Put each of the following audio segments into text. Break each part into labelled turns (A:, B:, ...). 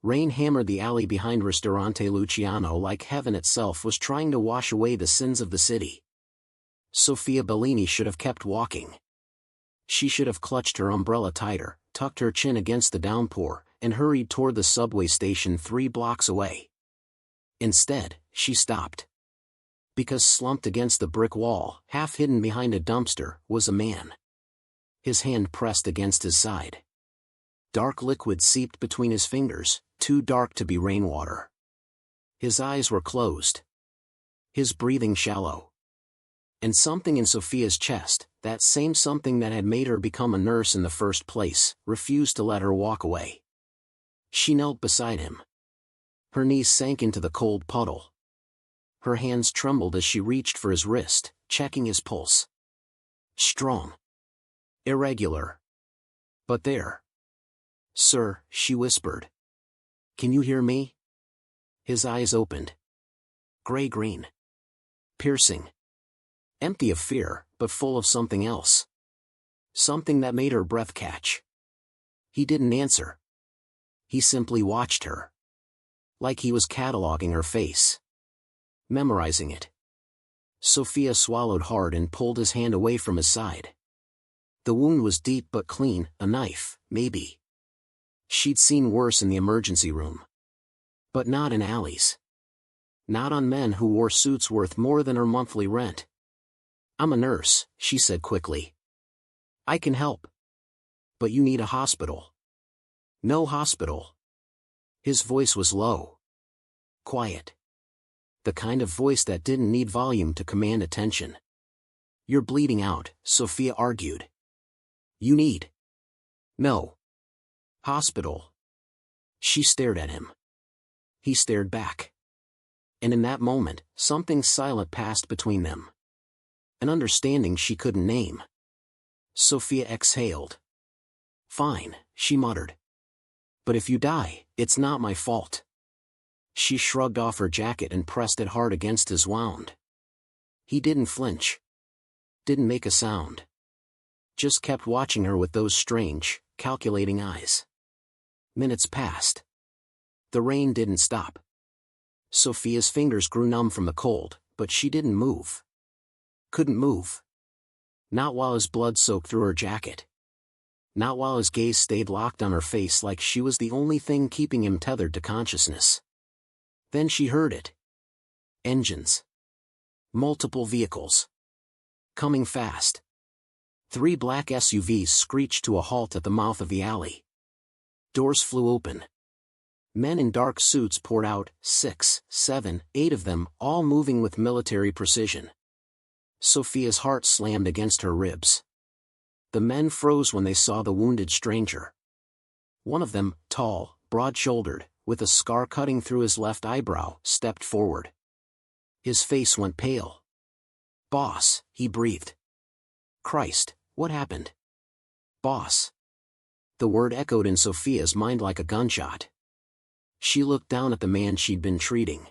A: Rain hammered the alley behind Ristorante Luciano like heaven itself was trying to wash away the sins of the city. Sofia Bellini should have kept walking. She should have clutched her umbrella tighter, tucked her chin against the downpour, and hurried toward the subway station 3 blocks away. Instead, she stopped. Because slumped against the brick wall, half hidden behind a dumpster, was a man. His hand pressed against his side. Dark liquid seeped between his fingers, too dark to be rainwater. His eyes were closed. His breathing shallow. And something in Sofia's chest, that same something that had made her become a nurse in the first place, refused to let her walk away. She knelt beside him. Her knees sank into the cold puddle. Her hands trembled as she reached for his wrist, checking his pulse. Strong. Irregular. But there. "Sir," she whispered. "Can you hear me?" His eyes opened. Gray-green. Piercing. Empty of fear, but full of something else. Something that made her breath catch. He didn't answer. He simply watched her. Like he was cataloging her face. Memorizing it. Sofia swallowed hard and pulled his hand away from his side. The wound was deep but clean, a knife, maybe. She'd seen worse in the emergency room. But not in alleys. Not on men who wore suits worth more than her monthly rent. "I'm a nurse," she said quickly. "I can help. But you need a hospital." "No hospital." His voice was low. Quiet. The kind of voice that didn't need volume to command attention. "You're bleeding out," Sofia argued. "You need." "No. Hospital." She stared at him. He stared back. And in that moment, something silent passed between them. An understanding she couldn't name. Sofia exhaled. "Fine," she muttered. "But if you die, it's not my fault." She shrugged off her jacket and pressed it hard against his wound. He didn't flinch. Didn't make a sound. Just kept watching her with those strange, calculating eyes. Minutes passed. The rain didn't stop. Sofia's fingers grew numb from the cold, but she didn't move. Couldn't move. Not while his blood soaked through her jacket. Not while his gaze stayed locked on her face like she was the only thing keeping him tethered to consciousness. Then she heard it. Engines. Multiple vehicles. Coming fast. 3 black SUVs screeched to a halt at the mouth of the alley. Doors flew open. Men in dark suits poured out, 6, 7, 8 of them, all moving with military precision. Sofia's heart slammed against her ribs. The men froze when they saw the wounded stranger. One of them, tall, broad-shouldered, with a scar cutting through his left eyebrow, stepped forward. His face went pale. "Boss," he breathed. "Christ, what happened?" "Boss." The word echoed in Sofia's mind like a gunshot. She looked down at the man she'd been treating.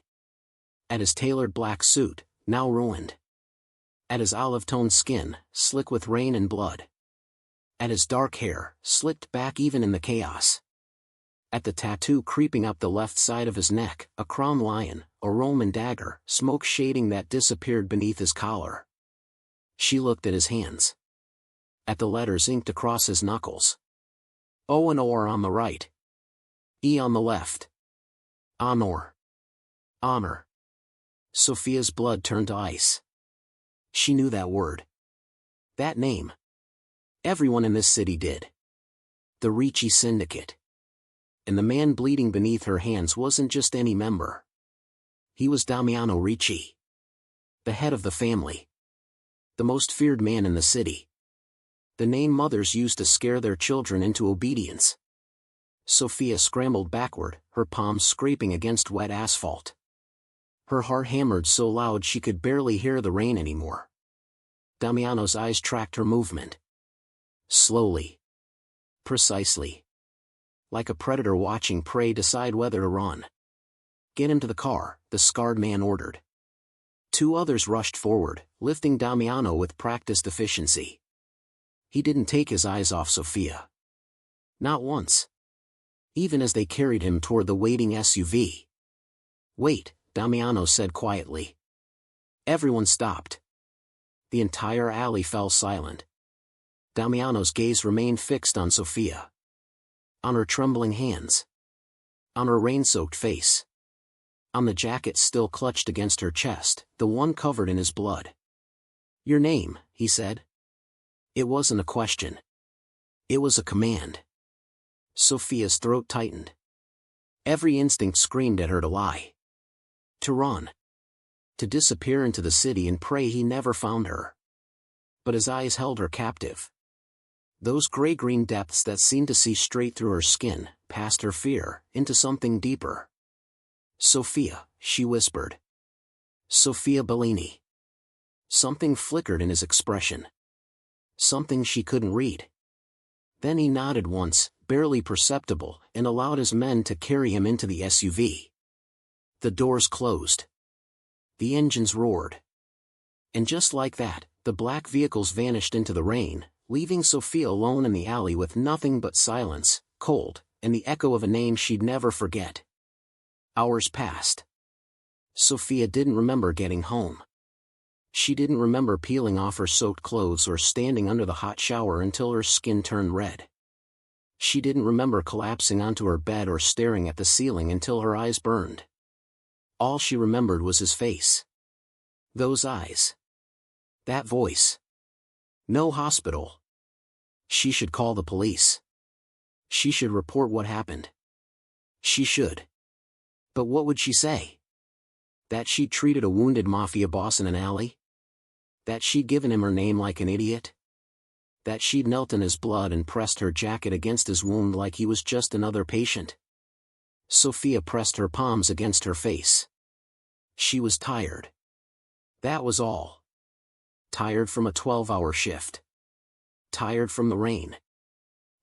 A: At his tailored black suit, now ruined. At his olive-toned skin, slick with rain and blood. At his dark hair, slicked back even in the chaos. At the tattoo creeping up the left side of his neck, a crown lion, a Roman dagger, smoke shading that disappeared beneath his collar. She looked at his hands. At the letters inked across his knuckles. O and O are on the right. E on the left. Honor. Honor. Sofia's blood turned to ice. She knew that word. That name. Everyone in this city did. The Ricci Syndicate. And the man bleeding beneath her hands wasn't just any member. He was Damiano Ricci. The head of the family. The most feared man in the city. The name mothers used to scare their children into obedience. Sofia scrambled backward, her palms scraping against wet asphalt. Her heart hammered so loud she could barely hear the rain anymore. Damiano's eyes tracked her movement. Slowly. Precisely. Like a predator watching prey decide whether to run. "Get him to the car," the scarred man ordered. 2 others rushed forward, lifting Damiano with practiced efficiency. He didn't take his eyes off Sofia. Not once. even as they carried him toward the waiting SUV. "Wait," Damiano said quietly. Everyone stopped. The entire alley fell silent. Damiano's gaze remained fixed on Sophia. On her trembling hands. On her rain-soaked face. On the jacket still clutched against her chest, the one covered in his blood. "Your name," he said. It wasn't a question. It was a command. Sophia's throat tightened. Every instinct screamed at her to lie. To run. To disappear into the city and pray he never found her. But his eyes held her captive. Those gray-green depths that seemed to see straight through her skin, past her fear, into something deeper. "Sophia," she whispered. "Sophia Bellini." Something flickered in his expression. Something she couldn't read. Then he nodded once, barely perceptible, and allowed his men to carry him into the SUV. The doors closed. The engines roared. And just like that, the black vehicles vanished into the rain, leaving Sophia alone in the alley with nothing but silence, cold, and the echo of a name she'd never forget. Hours passed. Sophia didn't remember getting home. She didn't remember peeling off her soaked clothes or standing under the hot shower until her skin turned red. She didn't remember collapsing onto her bed or staring at the ceiling until her eyes burned. All she remembered was his face. Those eyes. That voice. No hospital. She should call the police. She should report what happened. She should. But what would she say? That she'd treated a wounded mafia boss in an alley? That she'd given him her name like an idiot? That she'd knelt in his blood and pressed her jacket against his wound like he was just another patient? Sophia pressed her palms against her face. She was tired. That was all. Tired from a 12-hour shift. Tired from the rain.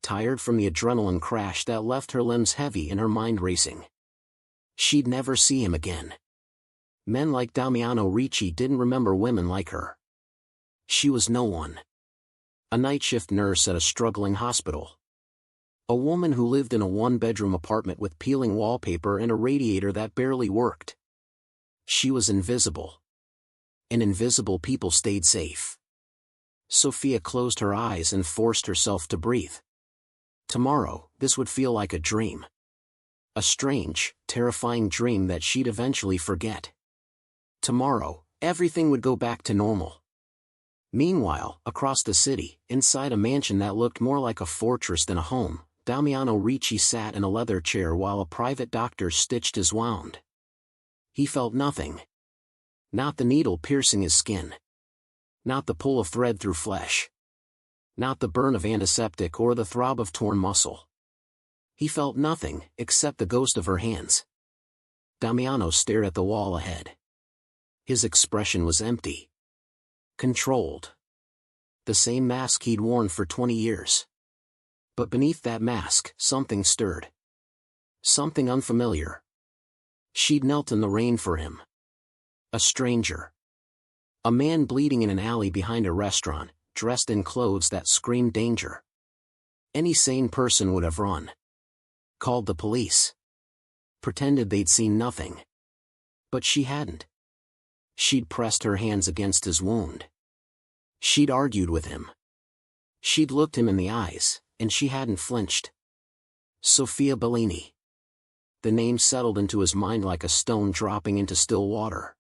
A: Tired from the adrenaline crash that left her limbs heavy and her mind racing. She'd never see him again. Men like Damiano Ricci didn't remember women like her. She was no one. A night shift nurse at a struggling hospital. A woman who lived in a one-bedroom apartment with peeling wallpaper and a radiator that barely worked. She was invisible. And invisible people stayed safe. Sophia closed her eyes and forced herself to breathe. Tomorrow, this would feel like a dream. A strange, terrifying dream that she'd eventually forget. Tomorrow, everything would go back to normal. Meanwhile, across the city, inside a mansion that looked more like a fortress than a home, Damiano Ricci sat in a leather chair while a private doctor stitched his wound. He felt nothing. Not the needle piercing his skin. Not the pull of thread through flesh. Not the burn of antiseptic or the throb of torn muscle. He felt nothing, except the ghost of her hands. Damiano stared at the wall ahead. His expression was empty. Controlled. The same mask he'd worn for 20 years. But beneath that mask, something stirred. Something unfamiliar. She'd knelt in the rain for him. A stranger. A man bleeding in an alley behind a restaurant, dressed in clothes that screamed danger. Any sane person would have run. Called the police. Pretended they'd seen nothing. But she hadn't. She'd pressed her hands against his wound. She'd argued with him. She'd looked him in the eyes, and she hadn't flinched. Sophia Bellini. The name settled into his mind like a stone dropping into still water.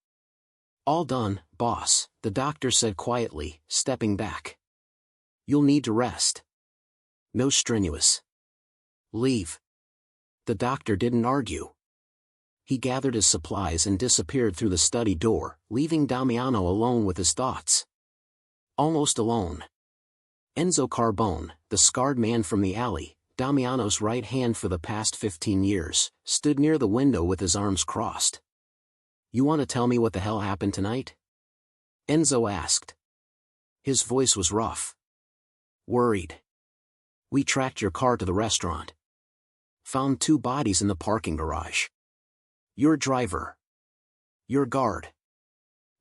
A: "All done, boss," the doctor said quietly, stepping back. "You'll need to rest. No strenuous. Leave." The doctor didn't argue. He gathered his supplies and disappeared through the study door, leaving Damiano alone with his thoughts. Almost alone. Enzo Carbone, the scarred man from the alley, Damiano's right hand for the past 15 years, stood near the window with his arms crossed. "You want to tell me what the hell happened tonight?" Enzo asked. His voice was rough. Worried. "We tracked your car to the restaurant. Found 2 bodies in the parking garage. Your driver. Your guard.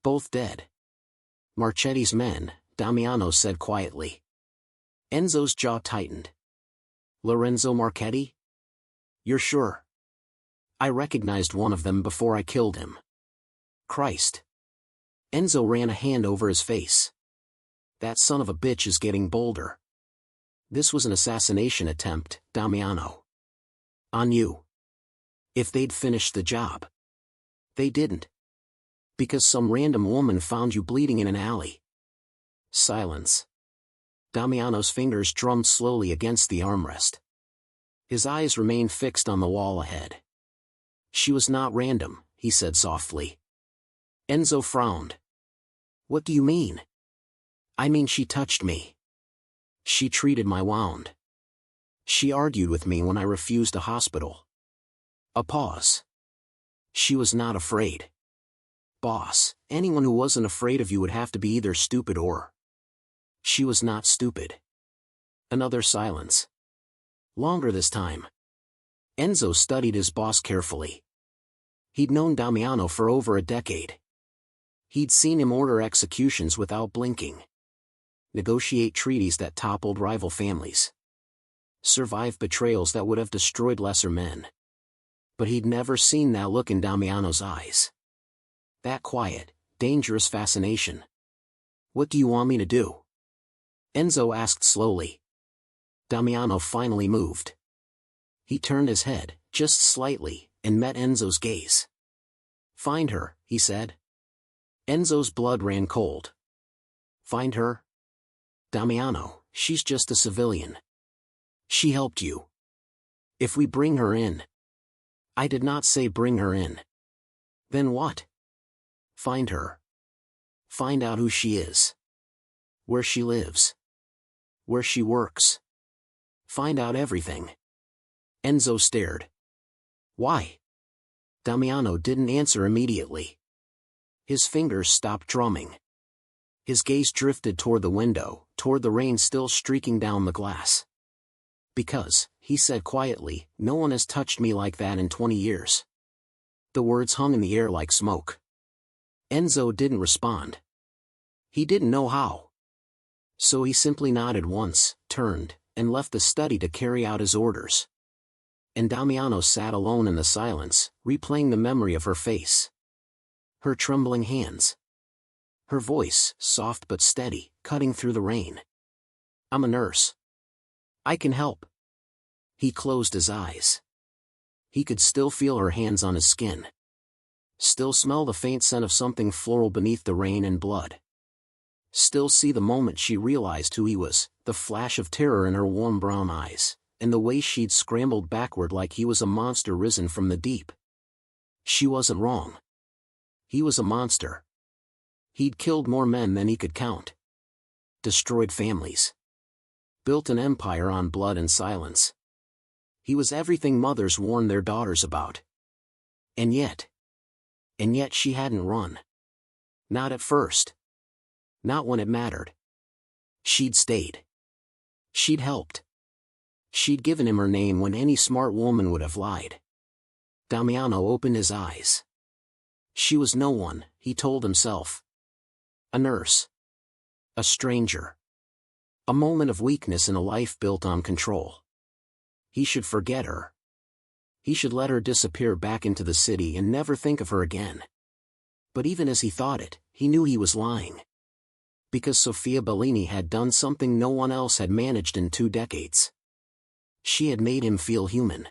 A: Both dead. Marchetti's men," Damiano said quietly. Enzo's jaw tightened. "Lorenzo Marchetti?" You're sure? I recognized one of them before I killed him. Christ. Enzo ran a hand over his face. That son of a bitch is getting bolder. This was an assassination attempt, Damiano. On you. If they'd finished the job. They didn't. Because some random woman found you bleeding in an alley. Silence. Damiano's fingers drummed slowly against the armrest. His eyes remained fixed on the wall ahead. She was not random, he said softly. Enzo frowned. What do you mean? I mean she touched me. She treated my wound. She argued with me when I refused a hospital. A pause. She was not afraid. Boss, anyone who wasn't afraid of you would have to be either stupid or... She was not stupid. Another silence. Longer this time. Enzo studied his boss carefully. He'd known Damiano for over a decade. He'd seen him order executions without blinking. Negotiate treaties that toppled rival families. Survive betrayals that would have destroyed lesser men. But he'd never seen that look in Damiano's eyes. That quiet, dangerous fascination. What do you want me to do? Enzo asked slowly. Damiano finally moved. He turned his head, just slightly, and met Enzo's gaze. Find her, he said. Enzo's blood ran cold. Find her? Damiano, she's just a civilian. She helped you. If we bring her in. I did not say bring her in. Then what? Find her. Find out who she is. Where she lives. Where she works. Find out everything. Enzo stared. Why? Damiano didn't answer immediately. His fingers stopped drumming. His gaze drifted toward the window, toward the rain still streaking down the glass. Because, he said quietly, no one has touched me like that in 20 years. The words hung in the air like smoke. Enzo didn't respond. He didn't know how. So he simply nodded once, turned, and left the study to carry out his orders. And Damiano sat alone in the silence, replaying the memory of her face. Her trembling hands. Her voice, soft but steady, cutting through the rain. I'm a nurse. I can help. He closed his eyes. He could still feel her hands on his skin. Still smell the faint scent of something floral beneath the rain and blood. Still see the moment she realized who he was, the flash of terror in her warm brown eyes, and the way she'd scrambled backward like he was a monster risen from the deep. She wasn't wrong. He was a monster. He'd killed more men than he could count. Destroyed families. Built an empire on blood and silence. He was everything mothers warned their daughters about. And yet she hadn't run. Not at first. Not when it mattered. She'd stayed. She'd helped. She'd given him her name when any smart woman would have lied. Damiano opened his eyes. She was no one, he told himself. A nurse. A stranger. A moment of weakness in a life built on control. He should forget her. He should let her disappear back into the city and never think of her again. But even as he thought it, he knew he was lying. Because Sofia Bellini had done something no one else had managed in 2 decades. She had made him feel human.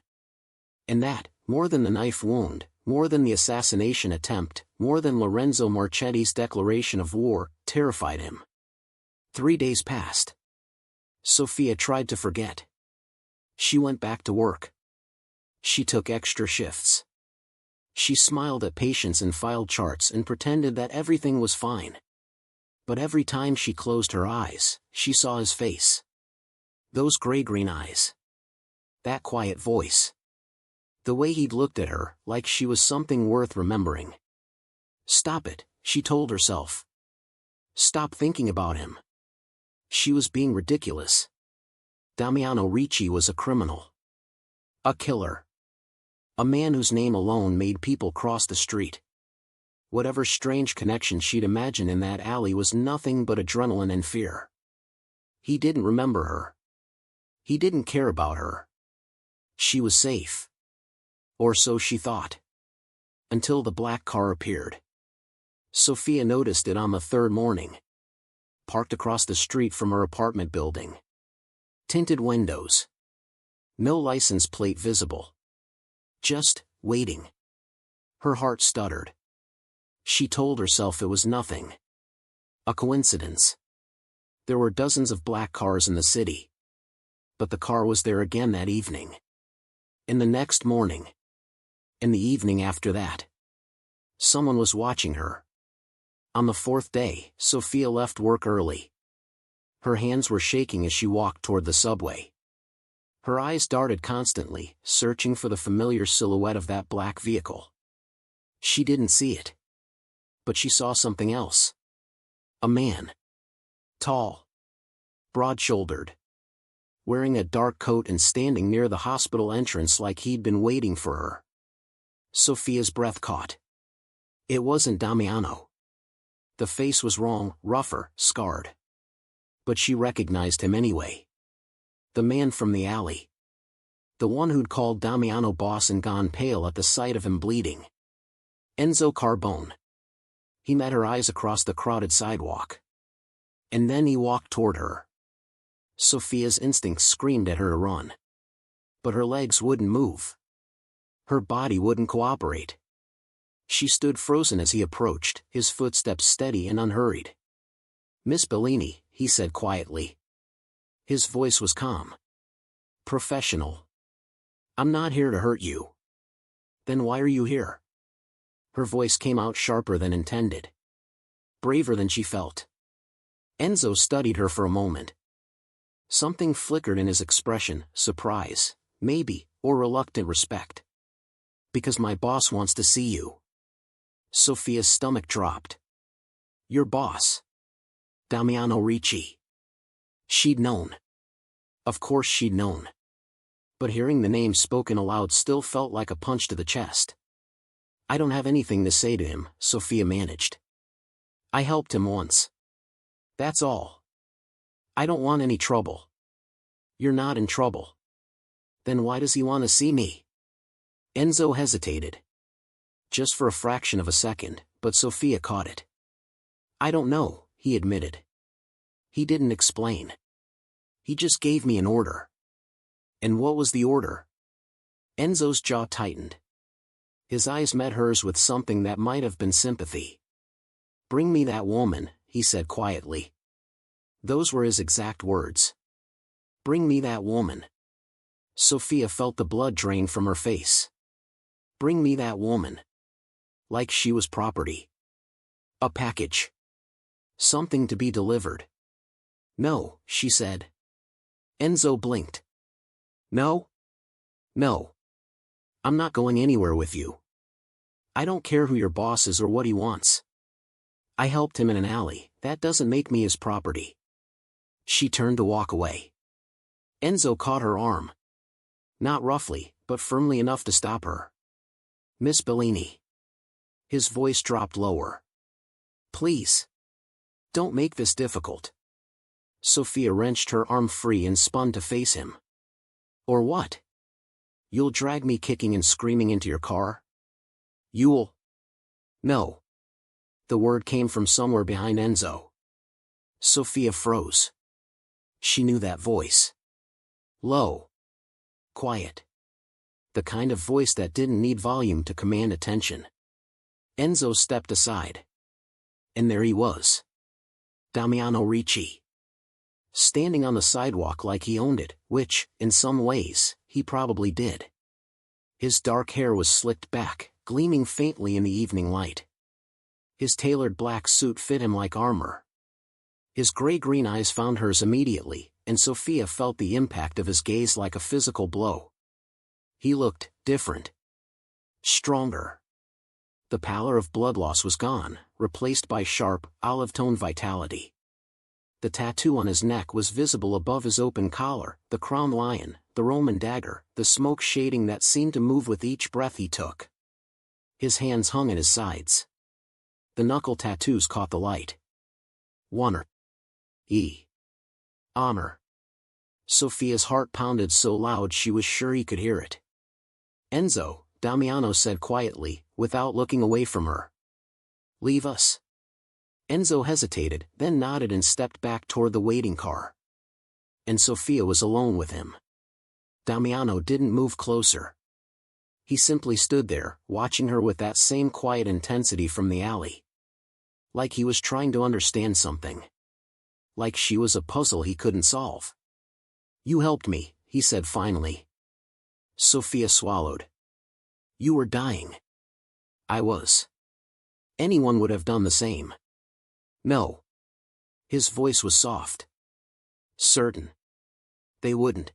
A: And that, more than the knife wound, more than the assassination attempt, more than Lorenzo Marchetti's declaration of war, terrified him. 3 days passed. Sofia tried to forget. She went back to work. She took extra shifts. She smiled at patients and filed charts and pretended that everything was fine. But every time she closed her eyes, she saw his face. Those gray-green eyes. That quiet voice. The way he'd looked at her, like she was something worth remembering. Stop it, she told herself. Stop thinking about him. She was being ridiculous. Damiano Ricci was a criminal. A killer. A man whose name alone made people cross the street. Whatever strange connection she'd imagined in that alley was nothing but adrenaline and fear. He didn't remember her. He didn't care about her. She was safe. Or so she thought. Until the black car appeared. Sophia noticed it on the third morning. Parked across the street from her apartment building. Tinted windows. No license plate visible. Just waiting. Her heart stuttered. She told herself it was nothing. A coincidence. There were dozens of black cars in the city. But the car was there again that evening. And the next morning. And the evening after that. Someone was watching her. On the fourth day, Sophia left work early. Her hands were shaking as she walked toward the subway. Her eyes darted constantly, searching for the familiar silhouette of that black vehicle. She didn't see it. But she saw something else. A man. Tall. Broad-shouldered. Wearing a dark coat and standing near the hospital entrance like he'd been waiting for her. Sophia's breath caught. It wasn't Damiano. The face was wrong, rougher, scarred. But she recognized him anyway. The man from the alley. The one who'd called Damiano boss and gone pale at the sight of him bleeding. Enzo Carbone. He met her eyes across the crowded sidewalk. And then he walked toward her. Sophia's instincts screamed at her to run. But her legs wouldn't move. Her body wouldn't cooperate. She stood frozen as he approached, his footsteps steady and unhurried. "Miss Bellini," he said quietly. His voice was calm. Professional. "I'm not here to hurt you." "Then why are you here?" Her voice came out sharper than intended. Braver than she felt. Enzo studied her for a moment. Something flickered in his expression, surprise, maybe, or reluctant respect. "Because my boss wants to see you." Sophia's stomach dropped. "Your boss?" Damiano Ricci. She'd known. Of course she'd known. But hearing the name spoken aloud still felt like a punch to the chest. "I don't have anything to say to him," Sophia managed. "I helped him once. That's all. I don't want any trouble." "You're not in trouble." "Then why does he want to see me?" Enzo hesitated. Just for a fraction of a second, but Sophia caught it. "I don't know," he admitted. He didn't explain. "He just gave me an order." "And what was the order?" Enzo's jaw tightened. His eyes met hers with something that might have been sympathy. "Bring me that woman," he said quietly. Those were his exact words. "Bring me that woman." Sophia felt the blood drain from her face. Bring me that woman. Like she was property. A package. Something to be delivered. "No," she said. Enzo blinked. "No? No. I'm not going anywhere with you. I don't care who your boss is or what he wants. I helped him in an alley, that doesn't make me his property." She turned to walk away. Enzo caught her arm. Not roughly, but firmly enough to stop her. "Miss Bellini." His voice dropped lower. "Please. Don't make this difficult." Sophia wrenched her arm free and spun to face him. "Or what? You'll drag me kicking and screaming into your car? You'll..." "No." The word came from somewhere behind Enzo. Sophia froze. She knew that voice. Low. Quiet. The kind of voice that didn't need volume to command attention. Enzo stepped aside. And there he was. Damiano Ricci. Standing on the sidewalk like he owned it, which, in some ways, he probably did. His dark hair was slicked back, gleaming faintly in the evening light. His tailored black suit fit him like armor. His gray-green eyes found hers immediately, and Sophia felt the impact of his gaze like a physical blow. He looked different. Stronger. The pallor of blood loss was gone, replaced by sharp, olive-tone vitality. The tattoo on his neck was visible above his open collar, the crown lion, the Roman dagger, the smoke shading that seemed to move with each breath he took. His hands hung at his sides. The knuckle tattoos caught the light. Honor. Honor. Sophia's heart pounded so loud she was sure he could hear it. Enzo, Damiano said quietly, without looking away from her. Leave us. Enzo hesitated, then nodded and stepped back toward the waiting car. And Sofia was alone with him. Damiano didn't move closer. He simply stood there, watching her with that same quiet intensity from the alley. Like he was trying to understand something. Like she was a puzzle he couldn't solve. You helped me, he said finally. Sofia swallowed. You were dying. I was. Anyone would have done the same. No. His voice was soft. Certain. They wouldn't.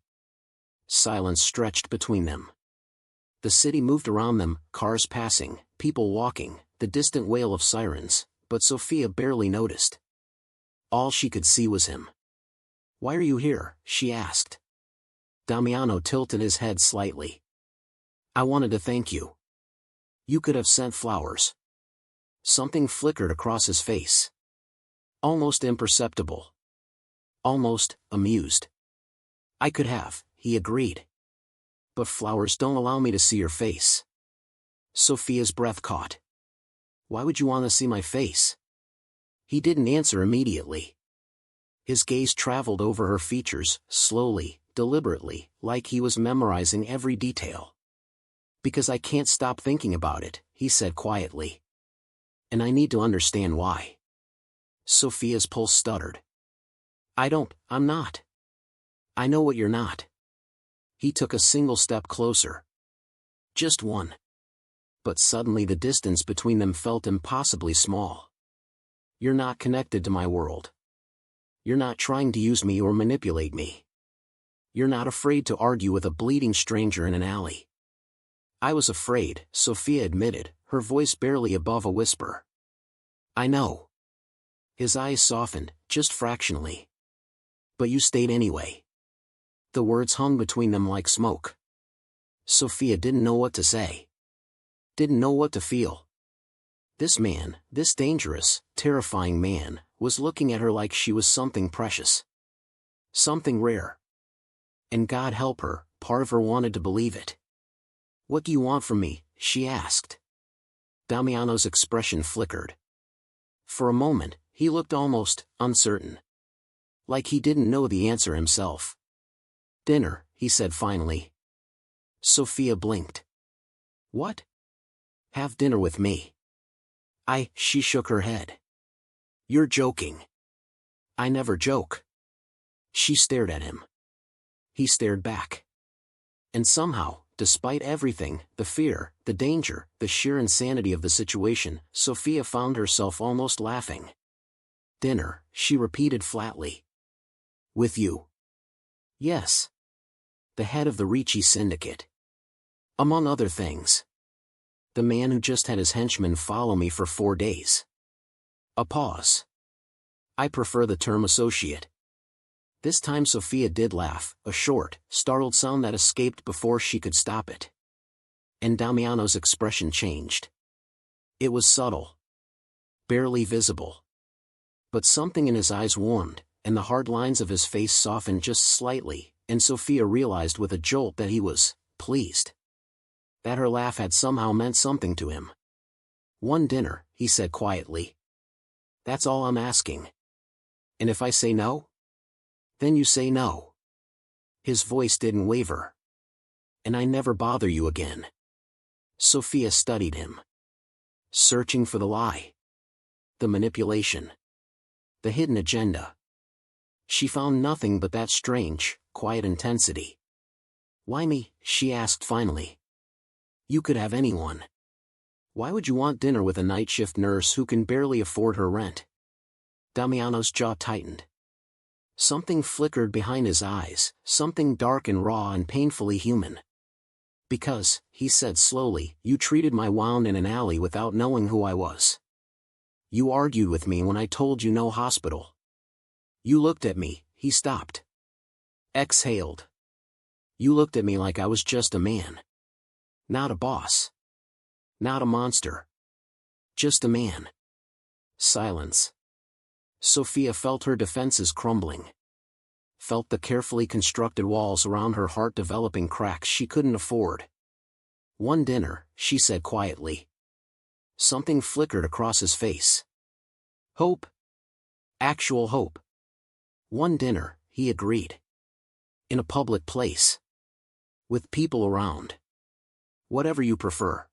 A: Silence stretched between them. The city moved around them, cars passing, people walking, the distant wail of sirens, but Sofia barely noticed. All she could see was him. Why are you here? She asked. Damiano tilted his head slightly. I wanted to thank you. You could have sent flowers. Something flickered across his face. Almost imperceptible. Almost amused. I could have, he agreed. But flowers don't allow me to see your face. Sofia's breath caught. Why would you want to see my face? He didn't answer immediately. His gaze traveled over her features, slowly, deliberately, like he was memorizing every detail. Because I can't stop thinking about it, he said quietly. And I need to understand why. Sofia's pulse stuttered. I'm not. I know what you're not. He took a single step closer. Just one. But suddenly the distance between them felt impossibly small. You're not connected to my world. You're not trying to use me or manipulate me. You're not afraid to argue with a bleeding stranger in an alley. I was afraid, Sofia admitted, her voice barely above a whisper. I know. His eyes softened, just fractionally. But you stayed anyway. The words hung between them like smoke. Sofia didn't know what to say. Didn't know what to feel. This man, this dangerous, terrifying man, was looking at her like she was something precious. Something rare. And God help her, part of her wanted to believe it. What do you want from me? She asked. Damiano's expression flickered. For a moment, he looked almost uncertain. Like he didn't know the answer himself. Dinner, he said finally. Sofia blinked. What? Have dinner with me. She shook her head. You're joking. I never joke. She stared at him. He stared back. And somehow, despite everything, the fear, the danger, the sheer insanity of the situation, Sofia found herself almost laughing. Dinner, she repeated flatly. With you. Yes. The head of the Ricci syndicate. Among other things. The man who just had his henchmen follow me for 4 days. A pause. I prefer the term associate. This time Sofia did laugh, a short, startled sound that escaped before she could stop it. And Damiano's expression changed. It was subtle. Barely visible. But something in his eyes warmed, and the hard lines of his face softened just slightly, and Sofia realized with a jolt that he was pleased. That her laugh had somehow meant something to him. One dinner, he said quietly. That's all I'm asking. And if I say no? Then you say no. His voice didn't waver. And I never bother you again. Sofia studied him. Searching for the lie. The manipulation. The hidden agenda. She found nothing but that strange, quiet intensity. Why me? She asked finally. You could have anyone. Why would you want dinner with a night shift nurse who can barely afford her rent? Damiano's jaw tightened. Something flickered behind his eyes, something dark and raw and painfully human. Because, he said slowly, you treated my wound in an alley without knowing who I was. You argued with me when I told you no hospital. You looked at me, he stopped. Exhaled. You looked at me like I was just a man. Not a boss. Not a monster. Just a man. Silence. Sofia felt her defenses crumbling. Felt the carefully constructed walls around her heart developing cracks she couldn't afford. One dinner, she said quietly. Something flickered across his face. Hope. Actual hope. One dinner, he agreed. In a public place. With people around. Whatever you prefer.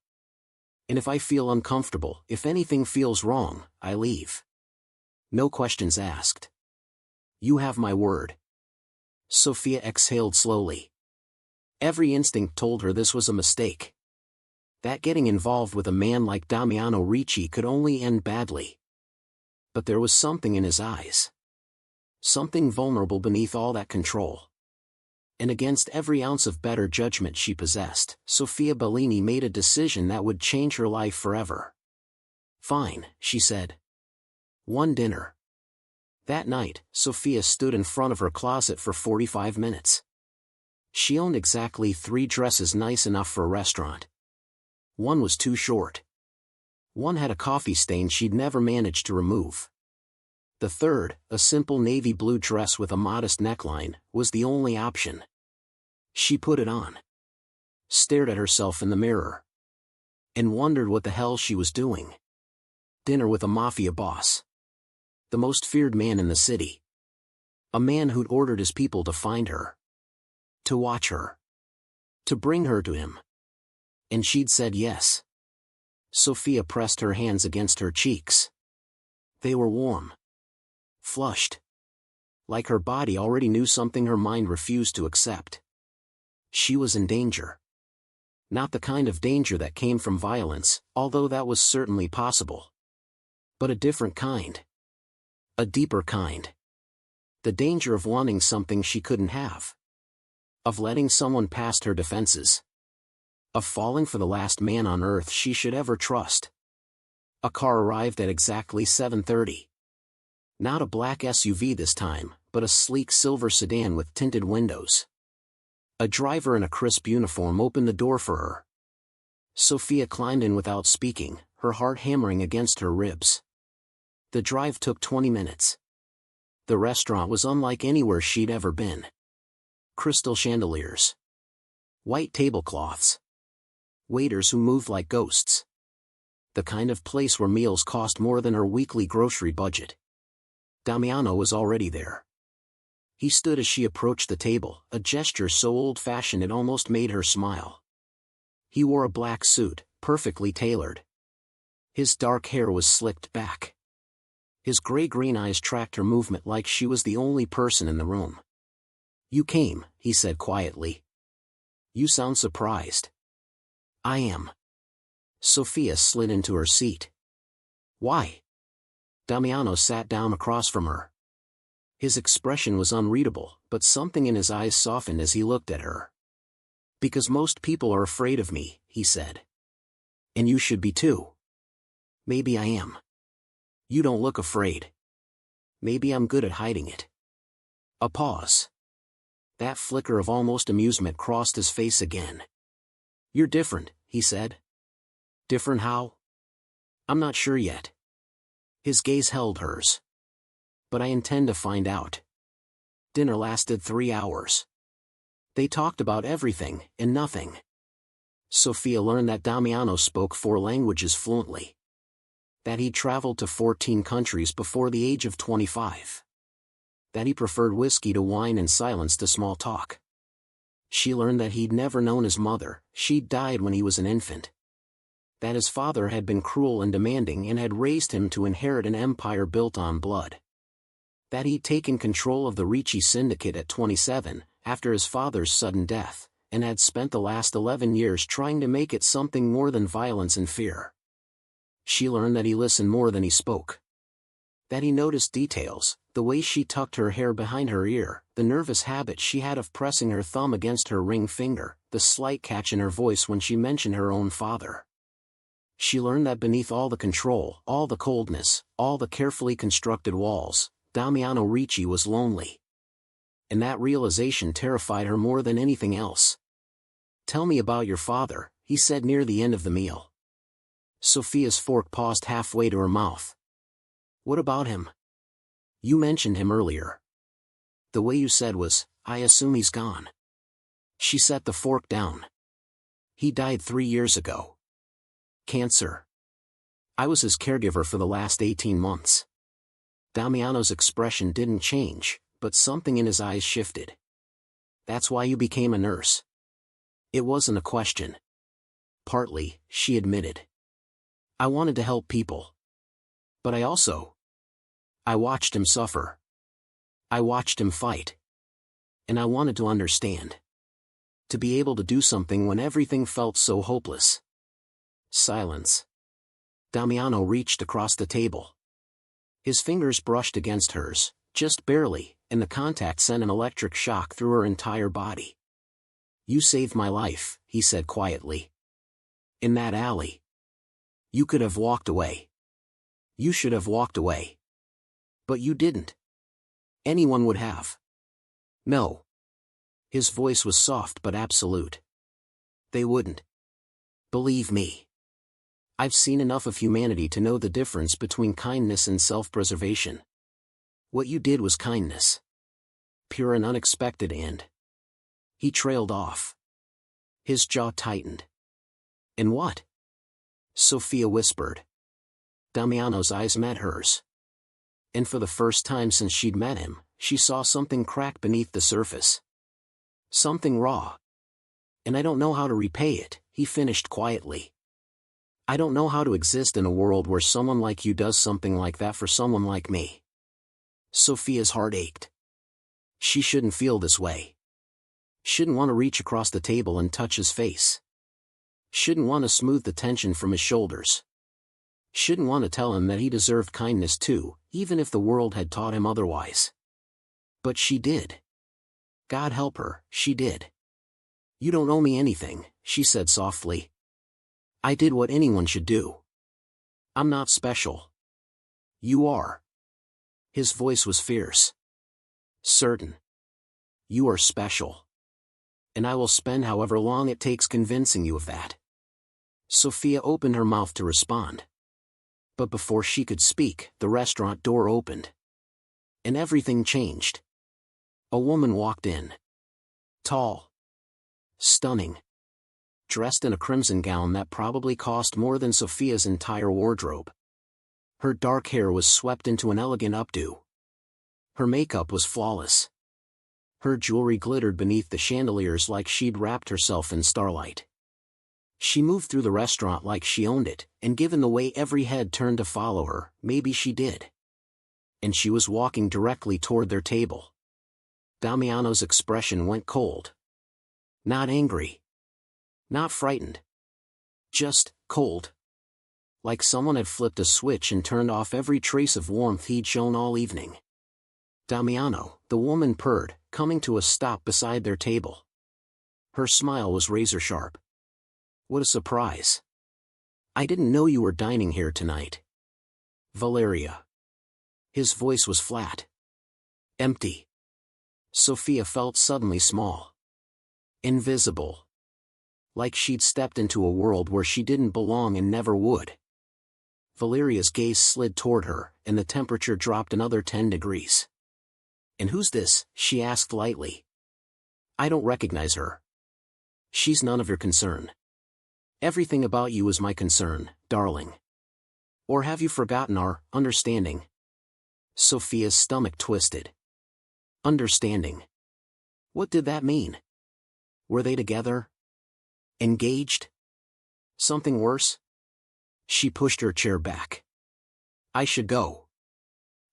A: And if I feel uncomfortable, if anything feels wrong, I leave. No questions asked. You have my word. Sophia exhaled slowly. Every instinct told her this was a mistake. That getting involved with a man like Damiano Ricci could only end badly. But there was something in his eyes. Something vulnerable beneath all that control. And against every ounce of better judgment she possessed, Sophia Bellini made a decision that would change her life forever. Fine, she said. One dinner. That night, Sophia stood in front of her closet for 45 minutes. She owned exactly 3 dresses nice enough for a restaurant. One was too short. One had a coffee stain she'd never managed to remove. The third, a simple navy blue dress with a modest neckline, was the only option. She put it on. Stared at herself in the mirror. And wondered what the hell she was doing. Dinner with a mafia boss. The most feared man in the city. A man who'd ordered his people to find her. To watch her. To bring her to him. And she'd said yes. Sophia pressed her hands against her cheeks. They were warm. Flushed. Like her body already knew something her mind refused to accept. She was in danger. Not the kind of danger that came from violence, although that was certainly possible. But a different kind. A deeper kind. The danger of wanting something she couldn't have. Of letting someone past her defenses. Of falling for the last man on earth she should ever trust. A car arrived at exactly 7:30. Not a black SUV this time, but a sleek silver sedan with tinted windows. A driver in a crisp uniform opened the door for her. Sophia climbed in without speaking, her heart hammering against her ribs. The drive took 20 minutes. The restaurant was unlike anywhere she'd ever been. Crystal chandeliers. White tablecloths. Waiters who moved like ghosts. The kind of place where meals cost more than her weekly grocery budget. Damiano was already there. He stood as she approached the table, a gesture so old-fashioned it almost made her smile. He wore a black suit, perfectly tailored. His dark hair was slicked back. His gray-green eyes tracked her movement like she was the only person in the room. You came, he said quietly. You sound surprised. I am. Sophia slid into her seat. Why? Damiano sat down across from her. His expression was unreadable, but something in his eyes softened as he looked at her. Because most people are afraid of me, he said. And you should be too. Maybe I am. You don't look afraid. Maybe I'm good at hiding it. A pause. That flicker of almost amusement crossed his face again. You're different, he said. Different how? I'm not sure yet. His gaze held hers. But I intend to find out. Dinner lasted 3 hours. They talked about everything and nothing. Sophia learned that Damiano spoke 4 languages fluently. That he traveled to 14 countries before the age of 25. That he preferred whiskey to wine and silence to small talk. She learned that he'd never known his mother, she'd died when he was an infant. That his father had been cruel and demanding and had raised him to inherit an empire built on blood. That he'd taken control of the Ricci syndicate at 27, after his father's sudden death, and had spent the last 11 years trying to make it something more than violence and fear. She learned that he listened more than he spoke. That he noticed details, the way she tucked her hair behind her ear, the nervous habit she had of pressing her thumb against her ring finger, the slight catch in her voice when she mentioned her own father. She learned that beneath all the control, all the coldness, all the carefully constructed walls, Damiano Ricci was lonely. And that realization terrified her more than anything else. Tell me about your father, he said near the end of the meal. Sophia's fork paused halfway to her mouth. What about him? You mentioned him earlier. The way you said was, I assume he's gone. She set the fork down. He died 3 years ago. Cancer. I was his caregiver for the last 18 months. Damiano's expression didn't change, but something in his eyes shifted. That's why you became a nurse? It wasn't a question. Partly, she admitted. I wanted to help people. But I watched him suffer. I watched him fight. And I wanted to understand. To be able to do something when everything felt so hopeless. Silence. Damiano reached across the table. His fingers brushed against hers, just barely, and the contact sent an electric shock through her entire body. You saved my life, he said quietly. In that alley. You could have walked away. You should have walked away. But you didn't. Anyone would have. No. His voice was soft but absolute. They wouldn't. Believe me. I've seen enough of humanity to know the difference between kindness and self-preservation. What you did was kindness. Pure and unexpected and... He trailed off. His jaw tightened. And what? Sophia whispered. Damiano's eyes met hers. And for the first time since she'd met him, she saw something crack beneath the surface. Something raw. And I don't know how to repay it, he finished quietly. I don't know how to exist in a world where someone like you does something like that for someone like me. Sophia's heart ached. She shouldn't feel this way. Shouldn't want to reach across the table and touch his face. Shouldn't want to smooth the tension from his shoulders. Shouldn't want to tell him that he deserved kindness too, even if the world had taught him otherwise. But she did. God help her, she did. You don't owe me anything, she said softly. I did what anyone should do. I'm not special. You are. His voice was fierce. Certain. You are special. And I will spend however long it takes convincing you of that. Sophia opened her mouth to respond. But before she could speak, the restaurant door opened. And everything changed. A woman walked in. Tall. Stunning. Dressed in a crimson gown that probably cost more than Sophia's entire wardrobe. Her dark hair was swept into an elegant updo. Her makeup was flawless. Her jewelry glittered beneath the chandeliers like she'd wrapped herself in starlight. She moved through the restaurant like she owned it, and given the way every head turned to follow her, maybe she did. And she was walking directly toward their table. Damiano's expression went cold. Not angry. Not frightened. Just cold. Like someone had flipped a switch and turned off every trace of warmth he'd shown all evening. Damiano, the woman purred, coming to a stop beside their table. Her smile was razor-sharp. What a surprise. I didn't know you were dining here tonight. Valeria. His voice was flat. Empty. Sophia felt suddenly small. Invisible. Like she'd stepped into a world where she didn't belong and never would. Valeria's gaze slid toward her, and the temperature dropped another 10 degrees. And who's this? She asked lightly. I don't recognize her. She's none of your concern. Everything about you is my concern, darling. Or have you forgotten our understanding? Sophia's stomach twisted. Understanding. What did that mean? Were they together? Engaged? Something worse? She pushed her chair back. I should go.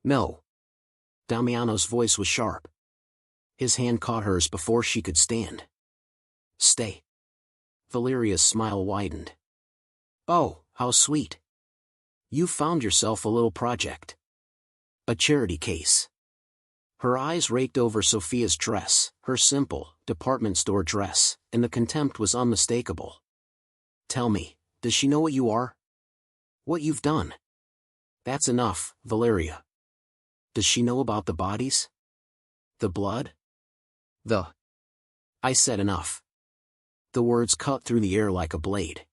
A: No. Damiano's voice was sharp. His hand caught hers before she could stand. Stay. Valeria's smile widened. Oh, how sweet. You found yourself a little project. A charity case. Her eyes raked over Sophia's dress, her simple, department store dress, and the contempt was unmistakable. Tell me, does she know what you are? What you've done? That's enough, Valeria. Does she know about the bodies? The blood? I said enough. The words cut through the air like a blade.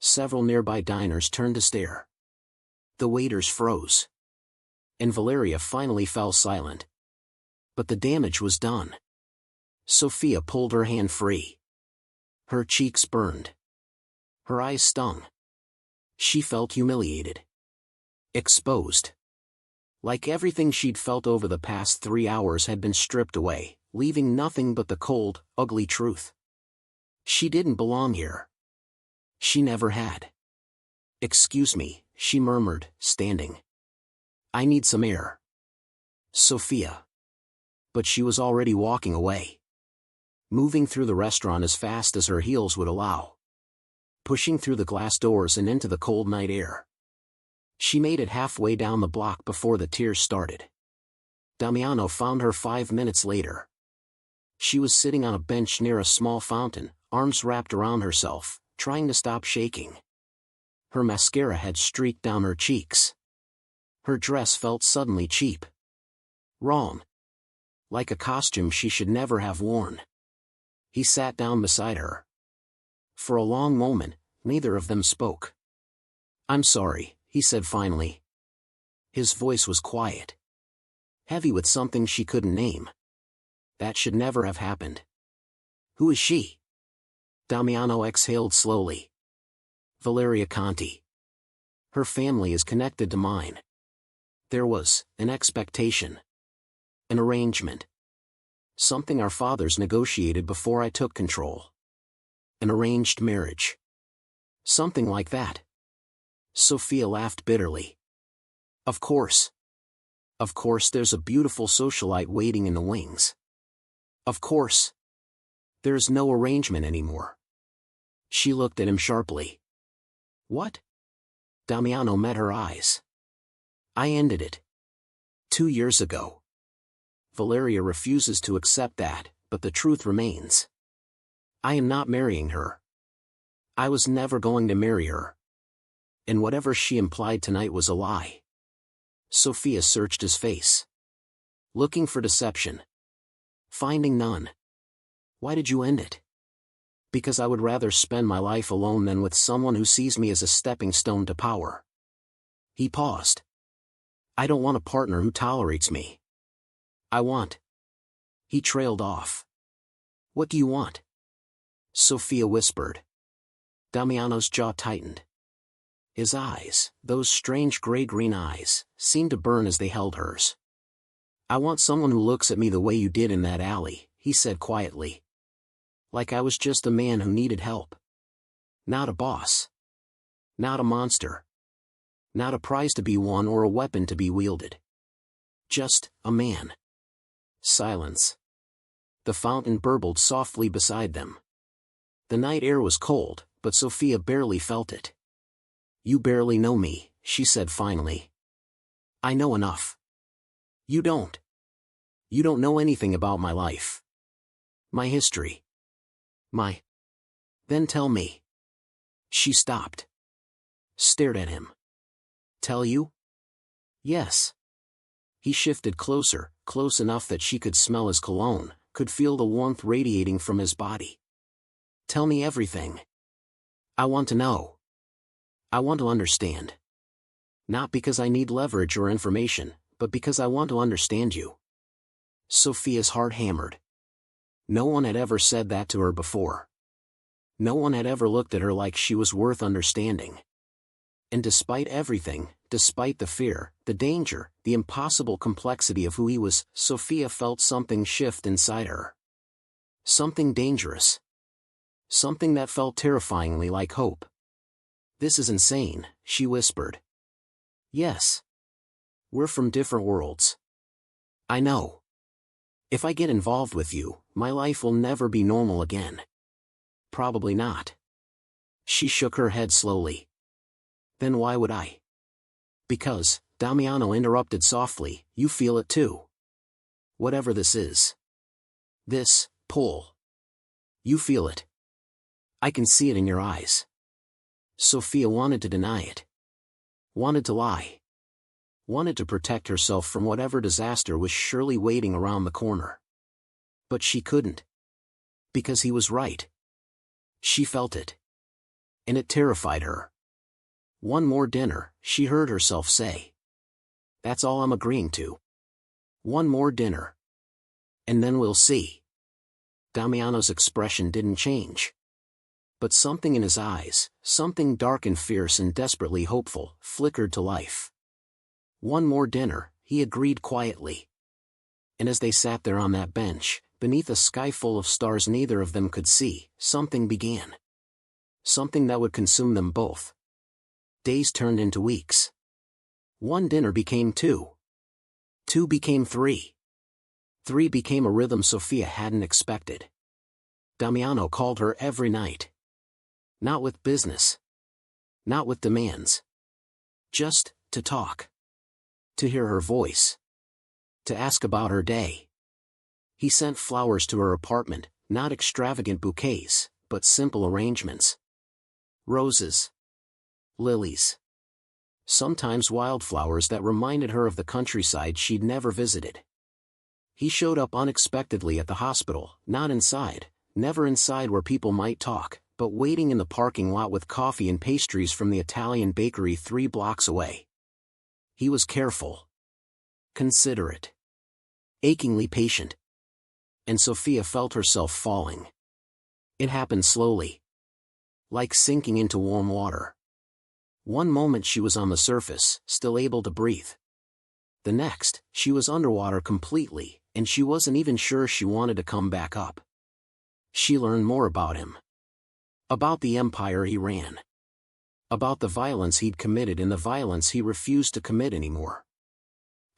A: Several nearby diners turned to stare. The waiters froze. And Valeria finally fell silent. But the damage was done. Sophia pulled her hand free. Her cheeks burned. Her eyes stung. She felt humiliated. Exposed. Like everything she'd felt over the past 3 hours had been stripped away, leaving nothing but the cold, ugly truth. She didn't belong here. She never had. "Excuse me," she murmured, standing. "I need some air." Sophia. But she was already walking away. Moving through the restaurant as fast as her heels would allow. Pushing through the glass doors and into the cold night air. She made it halfway down the block before the tears started. Damiano found her 5 minutes later. She was sitting on a bench near a small fountain, arms wrapped around herself, trying to stop shaking. Her mascara had streaked down her cheeks. Her dress felt suddenly cheap. Wrong. Like a costume she should never have worn. He sat down beside her. For a long moment, neither of them spoke. "I'm sorry," he said finally. His voice was quiet. Heavy with something she couldn't name. That should never have happened. "Who is she?" Damiano exhaled slowly. "Valeria Conti. Her family is connected to mine. There was an expectation. An arrangement. Something our fathers negotiated before I took control. An arranged marriage. Something like that." Sophia laughed bitterly. Of course. Of course there's a beautiful socialite waiting in the wings. Of course. There's no arrangement anymore." She looked at him sharply. "What?" Damiano met her eyes. "I ended it. 2 years ago. Valeria refuses to accept that, but the truth remains. I am not marrying her. I was never going to marry her. And whatever she implied tonight was a lie." Sophia searched his face. Looking for deception. Finding none. "Why did you end it?" "Because I would rather spend my life alone than with someone who sees me as a stepping stone to power." He paused. "I don't want a partner who tolerates me. I want—" He trailed off. "What do you want?" Sophia whispered. Damiano's jaw tightened. His eyes, those strange gray-green eyes, seemed to burn as they held hers. "I want someone who looks at me the way you did in that alley," he said quietly. "Like I was just a man who needed help. Not a boss. Not a monster. Not a prize to be won or a weapon to be wielded. Just a man." Silence. The fountain burbled softly beside them. The night air was cold, but Sophia barely felt it. "You barely know me," she said finally. "I know enough. You don't. You don't know anything about my life. My history. My—" "Then tell me." She stopped. Stared at him. "Tell you?" "Yes." He shifted closer, close enough that she could smell his cologne, could feel the warmth radiating from his body. "Tell me everything. I want to know. I want to understand. Not because I need leverage or information, but because I want to understand you." Sophia's heart hammered. No one had ever said that to her before. No one had ever looked at her like she was worth understanding. And despite everything, despite the fear, the danger, the impossible complexity of who he was, Sophia felt something shift inside her. Something dangerous. Something that felt terrifyingly like hope. "This is insane," she whispered. "Yes. We're from different worlds. I know. If I get involved with you, my life will never be normal again." "Probably not." She shook her head slowly. "Then why would I?" "Because," Damiano interrupted softly, "you feel it too. Whatever this is. This pull. You feel it. I can see it in your eyes." Sophia wanted to deny it. Wanted to lie. Wanted to protect herself from whatever disaster was surely waiting around the corner. But she couldn't. Because he was right. She felt it. And it terrified her. "One more dinner," she heard herself say. "That's all I'm agreeing to. One more dinner. And then we'll see." Damiano's expression didn't change. But something in his eyes, something dark and fierce and desperately hopeful, flickered to life. One more dinner, he agreed quietly. And as they sat there on that bench, beneath a sky full of stars neither of them could see, something began. Something that would consume them both. Days turned into weeks. One dinner became two. Two became three. Three became a rhythm Sophia hadn't expected. Damiano called her every night. Not with business. Not with demands. Just to talk. To hear her voice. To ask about her day. He sent flowers to her apartment, not extravagant bouquets, but simple arrangements. Roses. Lilies. Sometimes wildflowers that reminded her of the countryside she'd never visited. He showed up unexpectedly at the hospital, not inside, never inside where people might talk, but waiting in the parking lot with coffee and pastries from the Italian bakery 3 blocks away. He was careful. Considerate. Achingly patient. And Sophia felt herself falling. It happened slowly. Like sinking into warm water. One moment she was on the surface, still able to breathe. The next, she was underwater completely, and she wasn't even sure she wanted to come back up. She learned more about him. About the empire he ran. About the violence he'd committed and the violence he refused to commit anymore.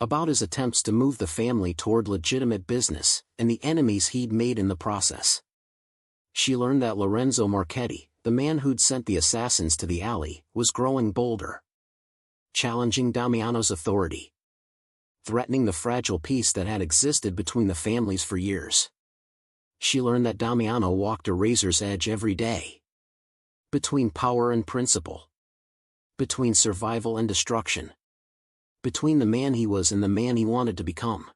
A: About his attempts to move the family toward legitimate business, and the enemies he'd made in the process. She learned that Lorenzo Marchetti, the man who'd sent the assassins to the alley, was growing bolder. Challenging Damiano's authority. Threatening the fragile peace that had existed between the families for years. She learned that Damiano walked a razor's edge every day. Between power and principle. Between survival and destruction. Between the man he was and the man he wanted to become.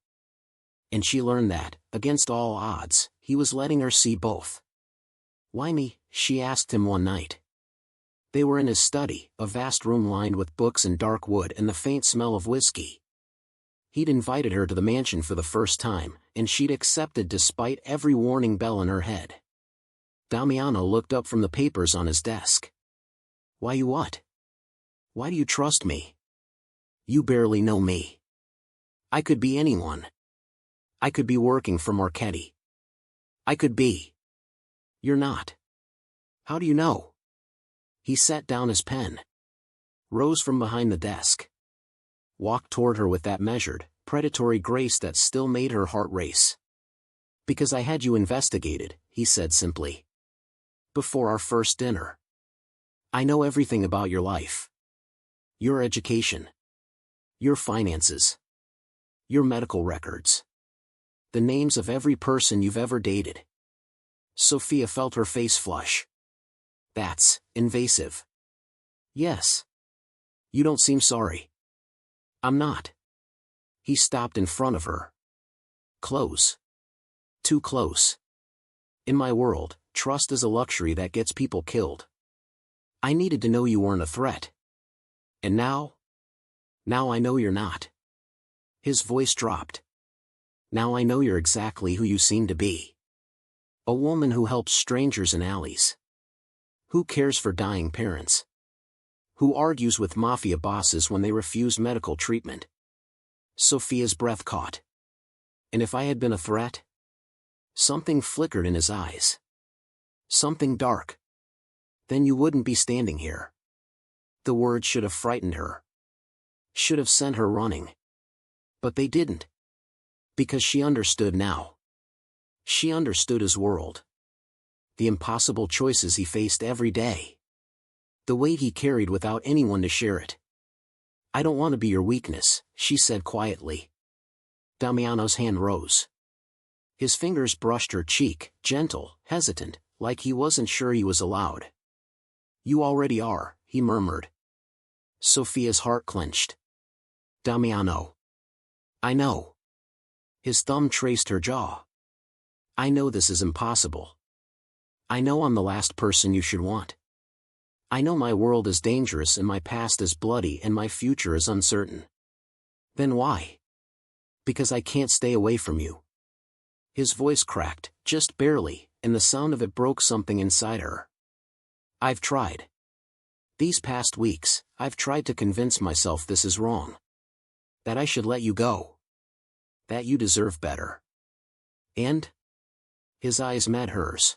A: And she learned that, against all odds, he was letting her see both. "Why me?" she asked him one night. They were in his study, a vast room lined with books and dark wood and the faint smell of whiskey. He'd invited her to the mansion for the first time, and she'd accepted despite every warning bell in her head. Damiano looked up from the papers on his desk. "Why you what? Why do you trust me? You barely know me. I could be anyone. I could be working for Marchetti. I could be. You're not. How do you know?" He set down his pen. Rose from behind the desk. Walked toward her with that measured, predatory grace that still made her heart race. "Because I had you investigated," he said simply. "Before our first dinner. I know everything about your life. Your education. Your finances. Your medical records. The names of every person you've ever dated." Sophia felt her face flush. "That's invasive." "Yes. You don't seem sorry." "I'm not." He stopped in front of her. "Close. Too close. In my world, trust is a luxury that gets people killed. I needed to know you weren't a threat. And now? Now I know you're not." His voice dropped. "Now I know you're exactly who you seem to be. A woman who helps strangers in alleys. Who cares for dying parents. Who argues with mafia bosses when they refuse medical treatment." Sophia's breath caught. "And if I had been a threat?" Something flickered in his eyes. Something dark. "Then you wouldn't be standing here." The words should have frightened her. Should have sent her running. But they didn't. Because she understood now. She understood his world. The impossible choices he faced every day. The weight he carried without anyone to share it. "I don't want to be your weakness," she said quietly. Damiano's hand rose. His fingers brushed her cheek, gentle, hesitant, like he wasn't sure he was allowed. "You already are," he murmured. Sophia's heart clenched. "Damiano. I know." His thumb traced her jaw. "I know this is impossible. I know I'm the last person you should want. I know my world is dangerous and my past is bloody and my future is uncertain." "Then why?" "Because I can't stay away from you." His voice cracked, just barely, and the sound of it broke something inside her. I've tried. These past weeks, I've tried to convince myself this is wrong. That I should let you go. That you deserve better. And? His eyes met hers.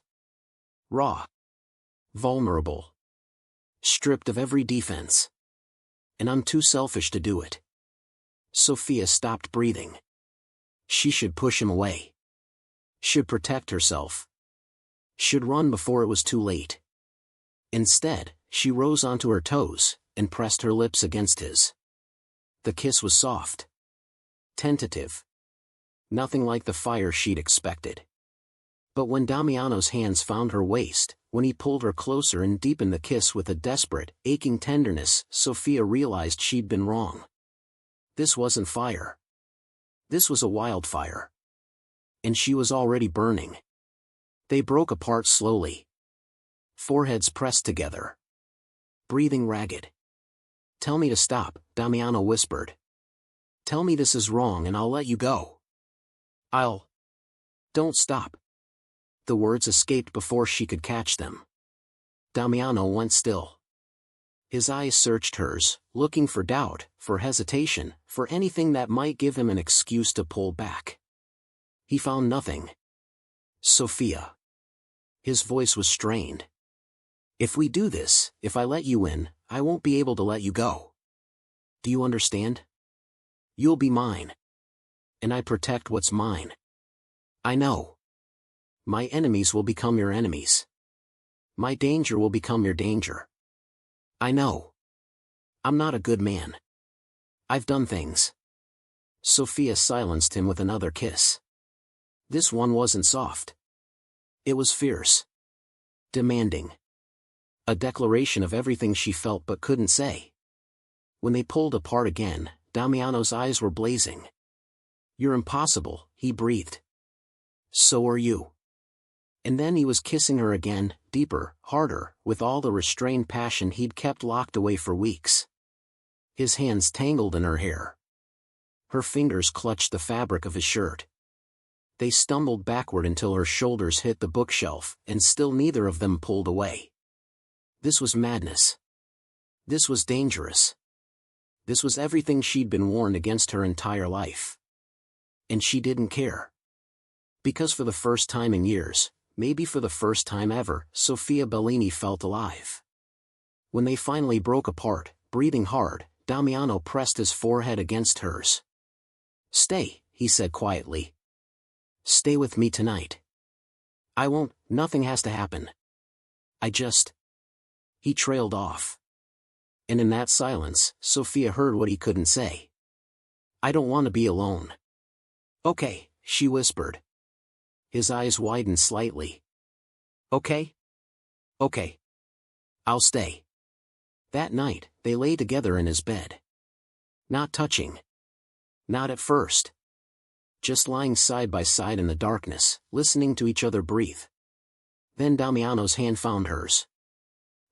A: Raw. Vulnerable. Stripped of every defense. And I'm too selfish to do it. Sophia stopped breathing. She should push him away. Should protect herself. Should run before it was too late. Instead, she rose onto her toes, and pressed her lips against his. The kiss was soft. Tentative. Nothing like the fire she'd expected. But when Damiano's hands found her waist, when he pulled her closer and deepened the kiss with a desperate, aching tenderness, Sophia realized she'd been wrong. This wasn't fire. This was a wildfire. And she was already burning. They broke apart slowly. Foreheads pressed together. Breathing ragged. "Tell me to stop," Damiano whispered. "Tell me this is wrong and I'll let you go." Don't stop." The words escaped before she could catch them. Damiano went still. His eyes searched hers, looking for doubt, for hesitation, for anything that might give him an excuse to pull back. He found nothing. "Sophia." His voice was strained. "If we do this, if I let you in, I won't be able to let you go. Do you understand? You'll be mine. And I protect what's mine. I know. My enemies will become your enemies. My danger will become your danger. I know. I'm not a good man. I've done things." Sophia silenced him with another kiss. This one wasn't soft. It was fierce. Demanding. A declaration of everything she felt but couldn't say. When they pulled apart again, Damiano's eyes were blazing. "You're impossible," he breathed. "So are you." And then he was kissing her again, deeper, harder, with all the restrained passion he'd kept locked away for weeks. His hands tangled in her hair. Her fingers clutched the fabric of his shirt. They stumbled backward until her shoulders hit the bookshelf, and still neither of them pulled away. This was madness. This was dangerous. This was everything she'd been warned against her entire life. And she didn't care. Because for the first time in years, maybe for the first time ever, Sophia Bellini felt alive. When they finally broke apart, breathing hard, Damiano pressed his forehead against hers. "Stay," he said quietly. "Stay with me tonight. I won't, nothing has to happen. I just..." He trailed off. And in that silence, Sophia heard what he couldn't say. "I don't want to be alone." "Okay," she whispered. His eyes widened slightly. "Okay? Okay. I'll stay." That night, they lay together in his bed. Not touching. Not at first. Just lying side by side in the darkness, listening to each other breathe. Then Damiano's hand found hers.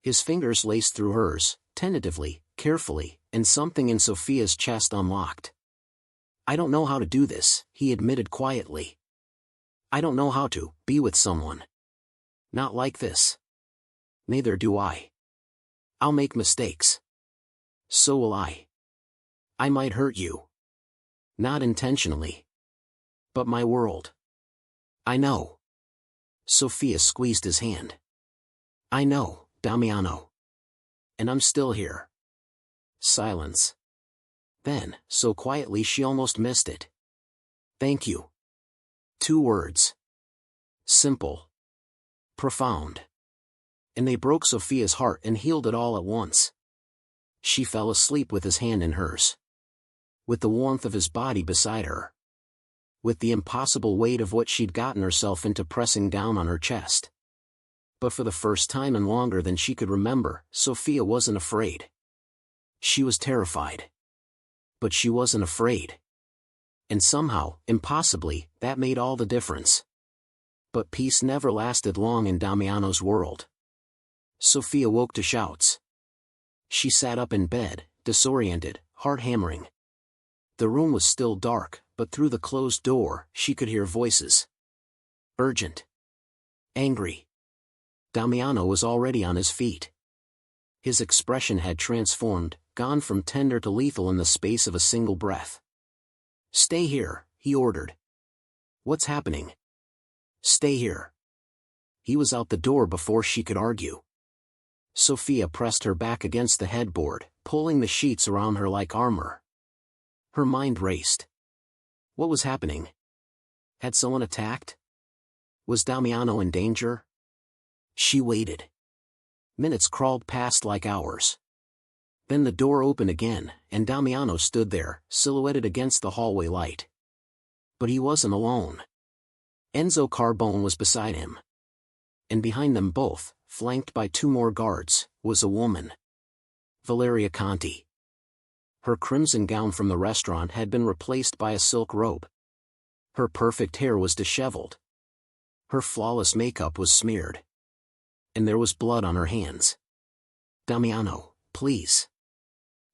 A: His fingers laced through hers, tentatively, carefully, and something in Sophia's chest unlocked. "I don't know how to do this," he admitted quietly. "I don't know how to be with someone. Not like this. Neither do I. I'll make mistakes. So will I. I might hurt you. Not intentionally. But my world. I know." Sophia squeezed his hand. "I know, Damiano. And I'm still here." Silence. Then, so quietly she almost missed it. "Thank you." 2 words. Simple. Profound. And they broke Sophia's heart and healed it all at once. She fell asleep with his hand in hers. With the warmth of his body beside her. With the impossible weight of what she'd gotten herself into pressing down on her chest. But for the first time and longer than she could remember, Sophia wasn't afraid. She was terrified. But she wasn't afraid. And somehow, impossibly, that made all the difference. But peace never lasted long in Damiano's world. Sophia woke to shouts. She sat up in bed, disoriented, heart hammering. The room was still dark, but through the closed door, she could hear voices. Urgent. Angry. Damiano was already on his feet. His expression had transformed, gone from tender to lethal in the space of a single breath. "Stay here," he ordered. "What's happening?" "Stay here." He was out the door before she could argue. Sophia pressed her back against the headboard, pulling the sheets around her like armor. Her mind raced. What was happening? Had someone attacked? Was Damiano in danger? She waited. Minutes crawled past like hours. Then the door opened again, and Damiano stood there, silhouetted against the hallway light. But he wasn't alone. Enzo Carbone was beside him. And behind them both, flanked by two more guards, was a woman. Valeria Conti. Her crimson gown from the restaurant had been replaced by a silk robe. Her perfect hair was disheveled. Her flawless makeup was smeared. And there was blood on her hands. "Damiano, please."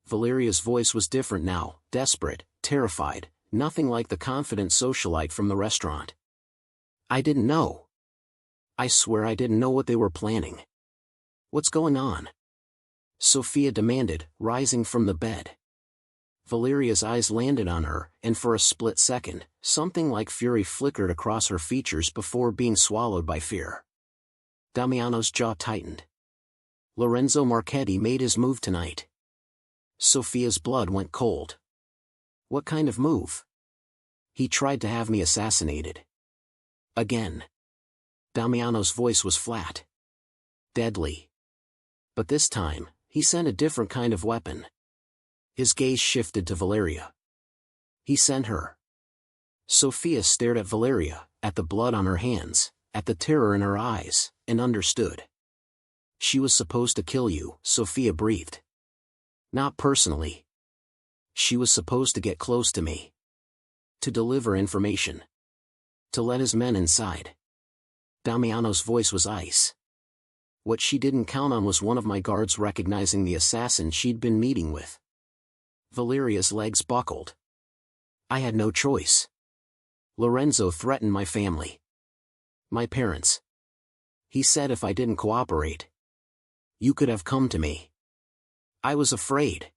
A: Valeria's voice was different now, desperate, terrified, nothing like the confident socialite from the restaurant. "I didn't know. I swear I didn't know what they were planning." "What's going on?" Sophia demanded, rising from the bed. Valeria's eyes landed on her, and for a split second, something like fury flickered across her features before being swallowed by fear. Damiano's jaw tightened. Lorenzo Marchetti made his move tonight. Sophia's blood went cold. "What kind of move?" "He tried to have me assassinated." Again. Damiano's voice was flat. Deadly. But this time, he sent a different kind of weapon. His gaze shifted to Valeria. He sent her. Sophia stared at Valeria, at the blood on her hands, at the terror in her eyes, and understood. "She was supposed to kill you," Sophia breathed. "Not personally. She was supposed to get close to me. To deliver information. To let his men inside." Damiano's voice was ice. What she didn't count on was one of my guards recognizing the assassin she'd been meeting with. Valeria's legs buckled. "I had no choice. Lorenzo threatened my family. My parents. He said if I didn't cooperate, you could have come to me. I was afraid.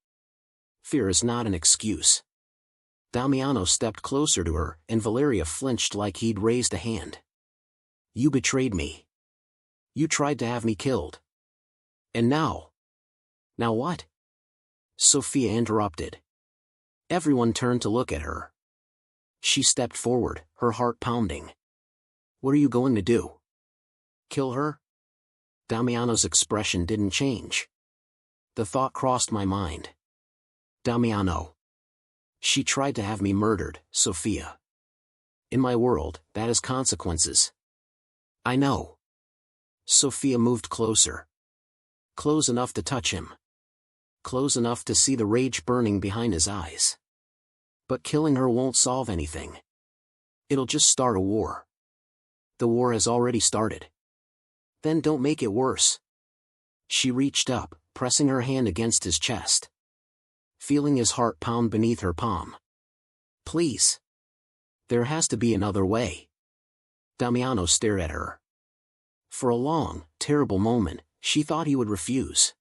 A: Fear is not an excuse." Damiano stepped closer to her, and Valeria flinched like he'd raised a hand. "You betrayed me. You tried to have me killed. And now?" "Now what?" Sophia interrupted. Everyone turned to look at her. She stepped forward, her heart pounding. "What are you going to do? Kill her?" Damiano's expression didn't change. The thought crossed my mind. "Damiano. She tried to have me murdered, Sophia. In my world, that has consequences." "I know." Sophia moved closer. Close enough to touch him. Close enough to see the rage burning behind his eyes. "But killing her won't solve anything. It'll just start a war. The war has already started. Then don't make it worse." She reached up, pressing her hand against his chest. Feeling his heart pound beneath her palm. "Please. There has to be another way." Damiano stared at her. For a long, terrible moment, she thought he would refuse.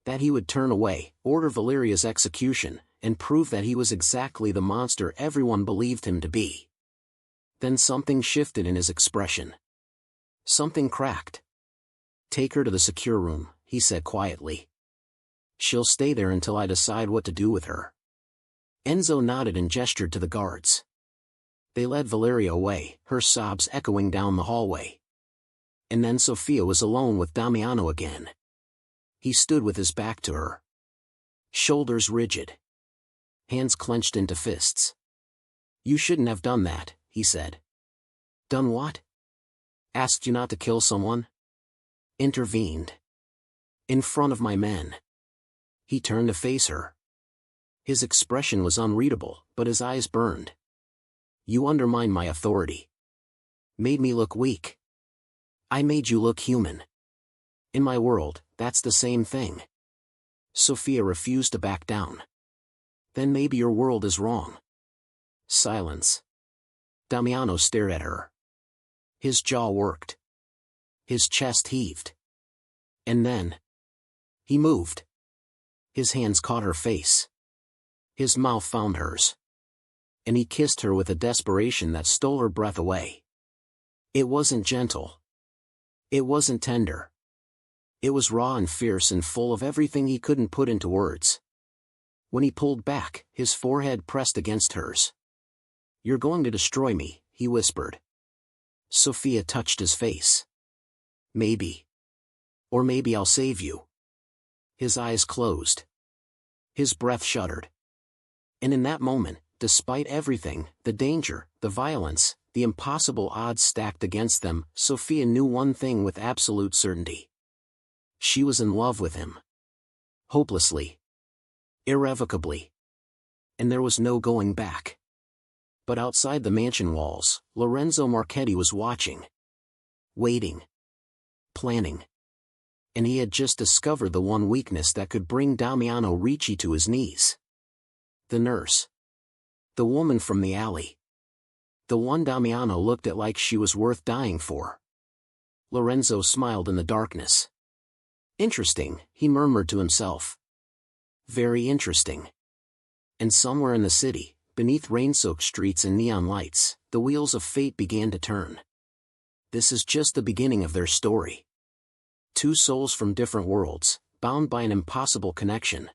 A: That he would turn away, order Valeria's execution, and prove that he was exactly the monster everyone believed him to be. Then something shifted in his expression. Something cracked. "Take her to the secure room," he said quietly. "She'll stay there until I decide what to do with her." Enzo nodded and gestured to the guards. They led Valeria away, her sobs echoing down the hallway. And then Sophia was alone with Damiano again. He stood with his back to her. Shoulders rigid. Hands clenched into fists. "You shouldn't have done that," he said. "Done what?" "Asked you not to kill someone." Intervened. "In front of my men." He turned to face her. His expression was unreadable, but his eyes burned. "You undermined my authority. Made me look weak. I made you look human. In my world, that's the same thing." Sophia refused to back down. "Then maybe your world is wrong." Silence. Damiano stared at her. His jaw worked. His chest heaved. And then, he moved. His hands caught her face. His mouth found hers. And he kissed her with a desperation that stole her breath away. It wasn't gentle. It wasn't tender. It was raw and fierce and full of everything he couldn't put into words. When he pulled back, his forehead pressed against hers. "You're going to destroy me," he whispered. Sophia touched his face. "Maybe. Or maybe I'll save you." His eyes closed. His breath shuddered. And in that moment, despite everything, the danger, the violence, the impossible odds stacked against them, Sophia knew one thing with absolute certainty. She was in love with him. Hopelessly. Irrevocably. And there was no going back. But outside the mansion walls, Lorenzo Marchetti was watching. Waiting. Planning. And he had just discovered the one weakness that could bring Damiano Ricci to his knees. The nurse. The woman from the alley. The one Damiano looked at like she was worth dying for. Lorenzo smiled in the darkness. "Interesting," he murmured to himself. "Very interesting." And somewhere in the city, beneath rain-soaked streets and neon lights, the wheels of fate began to turn. This is just the beginning of their story. Two souls from different worlds, bound by an impossible connection.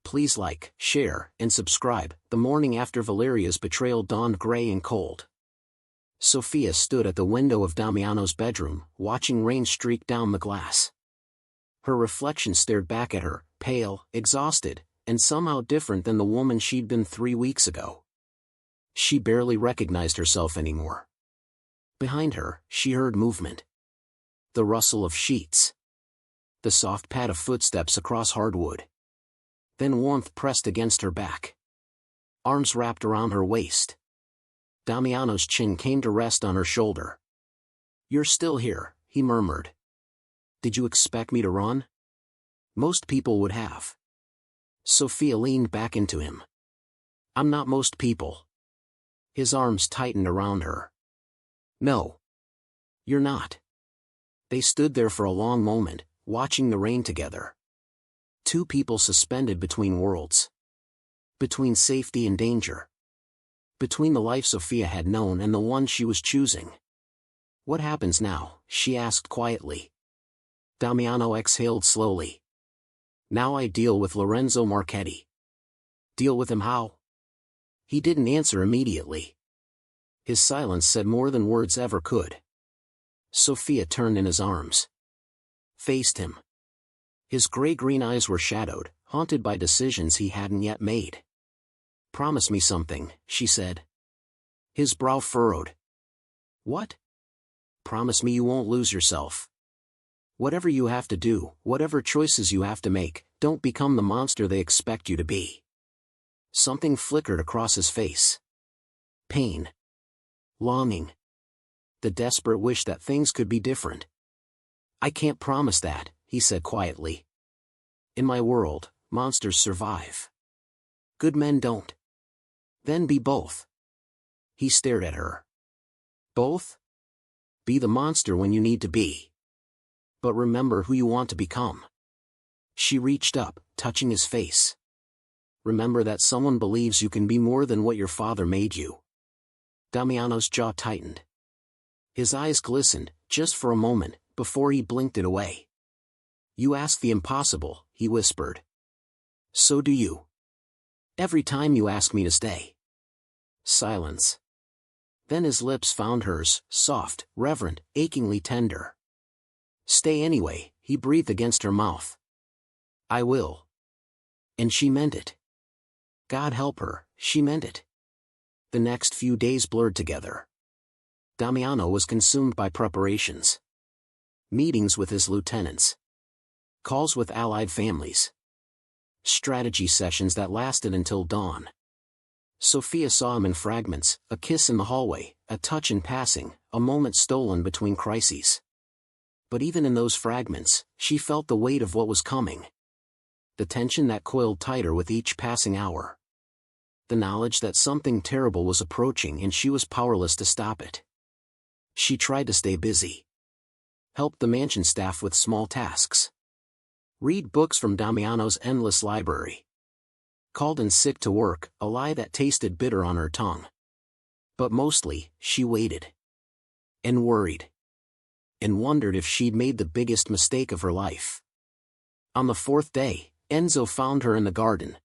A: Please like, share, and subscribe. The morning after Valeria's betrayal dawned gray and cold. Sophia stood at the window of Damiano's bedroom, watching rain streak down the glass. Her reflection stared back at her, pale, exhausted, and somehow different than the woman she'd been 3 weeks ago. She barely recognized herself anymore. Behind her, she heard movement. The rustle of sheets. The soft pad of footsteps across hardwood. Then warmth pressed against her back. Arms wrapped around her waist. Damiano's chin came to rest on her shoulder. "You're still here," he murmured. "Did you expect me to run?" "Most people would have." Sophia leaned back into him. "I'm not most people." His arms tightened around her. "No. You're not." They stood there for a long moment, watching the rain together. Two people suspended between worlds. Between safety and danger. Between the life Sophia had known and the one she was choosing. "What happens now?" she asked quietly. Damiano exhaled slowly. "Now I deal with Lorenzo Marchetti." "Deal with him how?" He didn't answer immediately. His silence said more than words ever could. Sophia turned in his arms. Faced him. His gray-green eyes were shadowed, haunted by decisions he hadn't yet made. "Promise me something," she said. His brow furrowed. "What?" "Promise me you won't lose yourself. Whatever you have to do, whatever choices you have to make, don't become the monster they expect you to be." Something flickered across his face. Pain. Longing. The desperate wish that things could be different. "I can't promise that," he said quietly. "In my world, monsters survive. Good men don't." "Then be both." He stared at her. "Both? Be the monster when you need to be. But remember who you want to become." She reached up, touching his face. "Remember that someone believes you can be more than what your father made you." Damiano's jaw tightened. His eyes glistened, just for a moment, before he blinked it away. "You ask the impossible," he whispered. "So do you. Every time you ask me to stay." Silence. Then his lips found hers, soft, reverent, achingly tender. "Stay anyway," he breathed against her mouth. "I will." And she meant it. God help her, she meant it. The next few days blurred together. Damiano was consumed by preparations. Meetings with his lieutenants. Calls with allied families. Strategy sessions that lasted until dawn. Sophia saw him in fragments, a kiss in the hallway, a touch in passing, a moment stolen between crises. But even in those fragments, she felt the weight of what was coming. The tension that coiled tighter with each passing hour. The knowledge that something terrible was approaching and she was powerless to stop it. She tried to stay busy. helped the mansion staff with small tasks. Read books from Damiano's endless library. Called in sick to work, a lie that tasted bitter on her tongue. But mostly, she waited. And worried. And wondered if she'd made the biggest mistake of her life. On the fourth day, Enzo found her in the garden.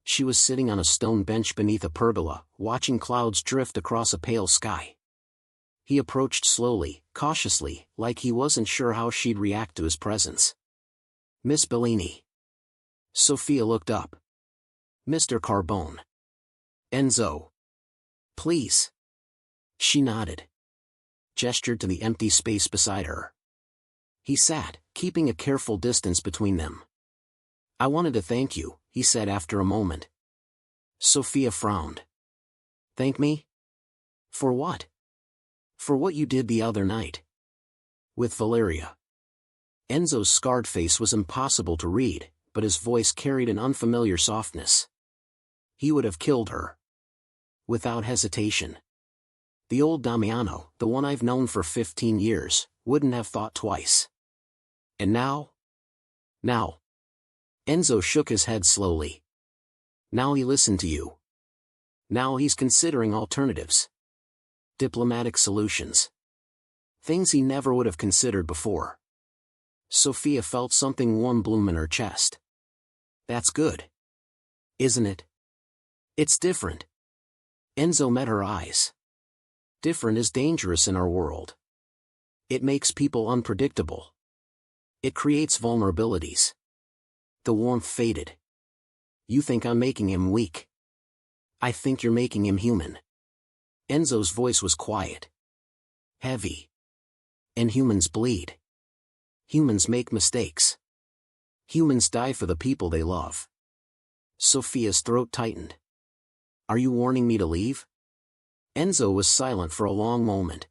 A: She was sitting on a stone bench beneath a pergola, watching clouds drift across a pale sky. He approached slowly, cautiously, like he wasn't sure how she'd react to his presence. "Miss Bellini." Sophia looked up. "Mr. Carbone." "Enzo." "Please." She nodded. Gestured to the empty space beside her. He sat, keeping a careful distance between them. "I wanted to thank you," he said after a moment. Sophia frowned. "Thank me? For what?" "For what you did the other night. With Valeria." Enzo's scarred face was impossible to read, but his voice carried an unfamiliar softness. "He would have killed her. Without hesitation. The old Damiano, the one I've known for 15 years, wouldn't have thought twice. And now? Now." Enzo shook his head slowly. "Now he listened to you. Now he's considering alternatives. Diplomatic solutions. Things he never would have considered before." Sophia felt something warm bloom in her chest. "That's good. Isn't it?" "It's different." Enzo met her eyes. "Different is dangerous in our world. It makes people unpredictable. It creates vulnerabilities." The warmth faded. "You think I'm making him weak. I think you're making him human." Enzo's voice was quiet. Heavy. "And humans bleed. Humans make mistakes. Humans die for the people they love." Sophia's throat tightened. "Are you warning me to leave?" Enzo was silent for a long moment.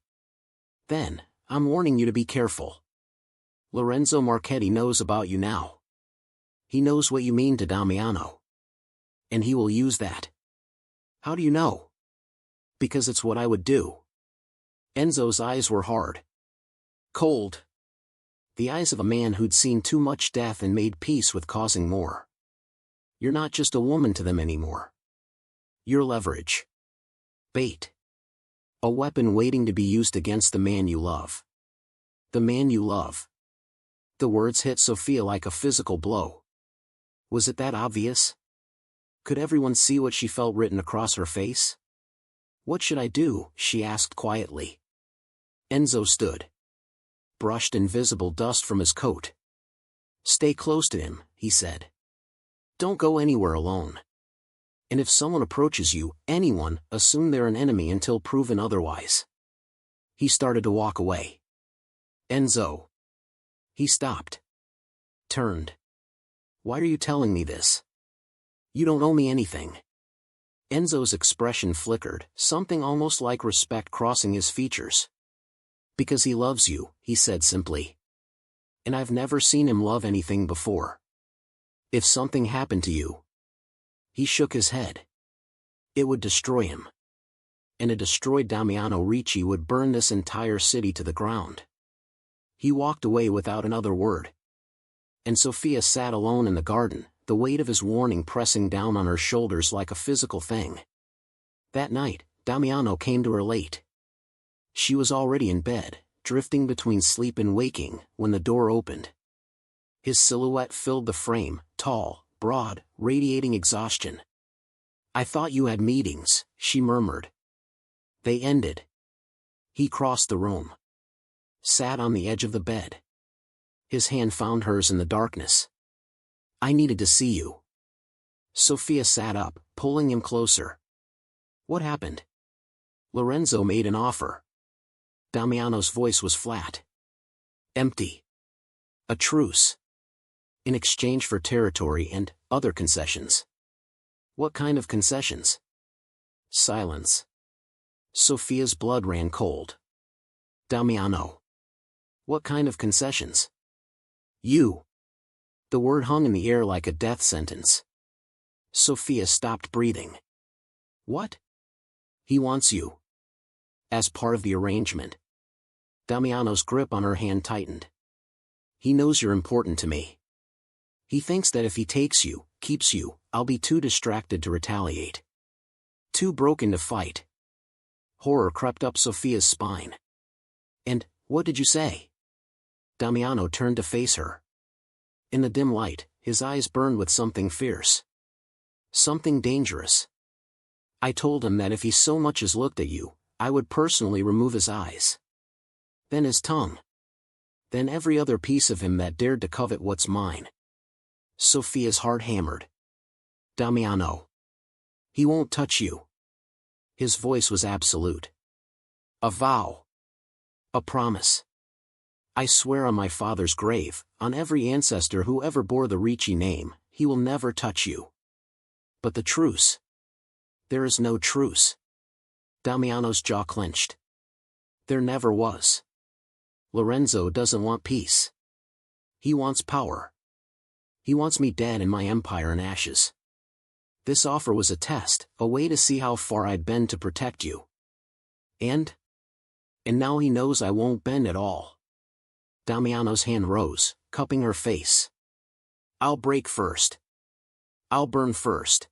A: Then, "I'm warning you to be careful. Lorenzo Marchetti knows about you now. He knows what you mean to Damiano. And he will use that." "How do you know?" "Because it's what I would do." Enzo's eyes were hard. Cold. The eyes of a man who'd seen too much death and made peace with causing more. "You're not just a woman to them anymore. You're leverage. Bait. A weapon waiting to be used against the man you love. The man you love." The words hit Sophia like a physical blow. Was it that obvious? Could everyone see what she felt written across her face? "What should I do?" she asked quietly. Enzo stood. Brushed invisible dust from his coat. "Stay close to him," he said. "Don't go anywhere alone. And if someone approaches you, anyone, assume they're an enemy until proven otherwise." He started to walk away. "Enzo." He stopped. Turned. "Why are you telling me this? You don't owe me anything." Enzo's expression flickered, something almost like respect crossing his features. "Because he loves you," he said simply. "And I've never seen him love anything before. If something happened to you..." He shook his head. "It would destroy him. And a destroyed Damiano Ricci would burn this entire city to the ground." He walked away without another word. And Sophia sat alone in the garden, the weight of his warning pressing down on her shoulders like a physical thing. That night, Damiano came to her late. She was already in bed, drifting between sleep and waking, when the door opened. His silhouette filled the frame, tall, broad, radiating exhaustion. "I thought you had meetings," she murmured. "They ended." He crossed the room. Sat on the edge of the bed. His hand found hers in the darkness. "I needed to see you." Sophia sat up, pulling him closer. "What happened?" "Lorenzo made an offer." Damiano's voice was flat. Empty. "A truce. In exchange for territory and other concessions." "What kind of concessions?" Silence. Sophia's blood ran cold. "Damiano. What kind of concessions?" "You." The word hung in the air like a death sentence. Sophia stopped breathing. "What?" "He wants you. As part of the arrangement." Damiano's grip on her hand tightened. He knows you're important to me. He thinks that if he takes you, keeps you, I'll be too distracted to retaliate. Too broken to fight. Horror crept up Sophia's spine. And, what did you say? Damiano turned to face her. In the dim light, his eyes burned with something fierce. Something dangerous. I told him that if he so much as looked at you, I would personally remove his eyes. Then his tongue. Then every other piece of him that dared to covet what's mine. Sophia's heart hammered. Damiano. He won't touch you. His voice was absolute. A vow. A promise. I swear on my father's grave, on every ancestor who ever bore the Ricci name, he will never touch you. But the truce? There is no truce. Damiano's jaw clenched. There never was. Lorenzo doesn't want peace. He wants power. He wants me dead and my empire in ashes. This offer was a test, a way to see how far I'd bend to protect you. And now he knows I won't bend at all. Damiano's hand rose, cupping her face. I'll break first. I'll burn first.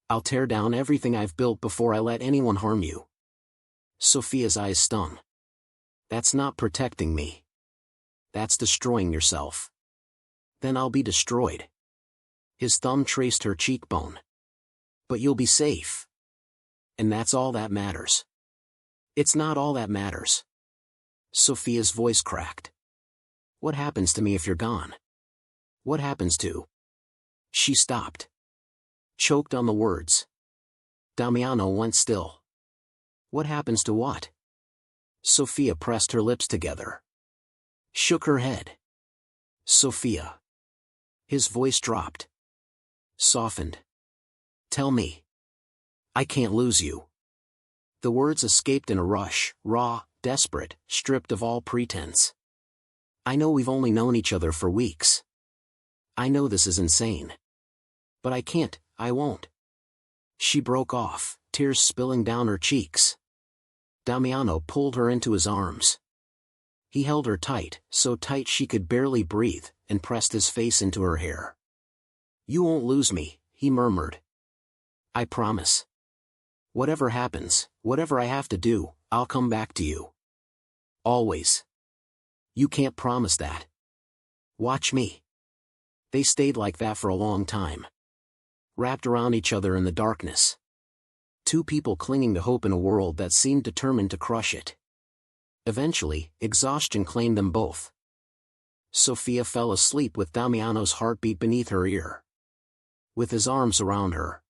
A: I'll tear down everything I've built before I let anyone harm you. Sophia's eyes stung. That's not protecting me. That's destroying yourself. Then I'll be destroyed. His thumb traced her cheekbone. But you'll be safe. And that's all that matters. It's not all that matters. Sophia's voice cracked. What happens to me if you're gone? What happens to? She stopped. Choked on the words. Damiano went still. What happens to what? Sophia pressed her lips together. Shook her head. Sophia. His voice dropped. Softened. Tell me. I can't lose you. The words escaped in a rush, raw, desperate, stripped of all pretense. I know we've only known each other for weeks. I know this is insane. But I can't, I won't. She broke off, tears spilling down her cheeks. Damiano pulled her into his arms. He held her tight, so tight she could barely breathe, and pressed his face into her hair. You won't lose me, he murmured. I promise. Whatever happens, whatever I have to do, I'll come back to you. Always. You can't promise that. Watch me. They stayed like that for a long time. Wrapped around each other in the darkness. Two people clinging to hope in a world that seemed determined to crush it. Eventually, exhaustion claimed them both. Sophia fell asleep with Damiano's heartbeat beneath her ear. With his arms around her.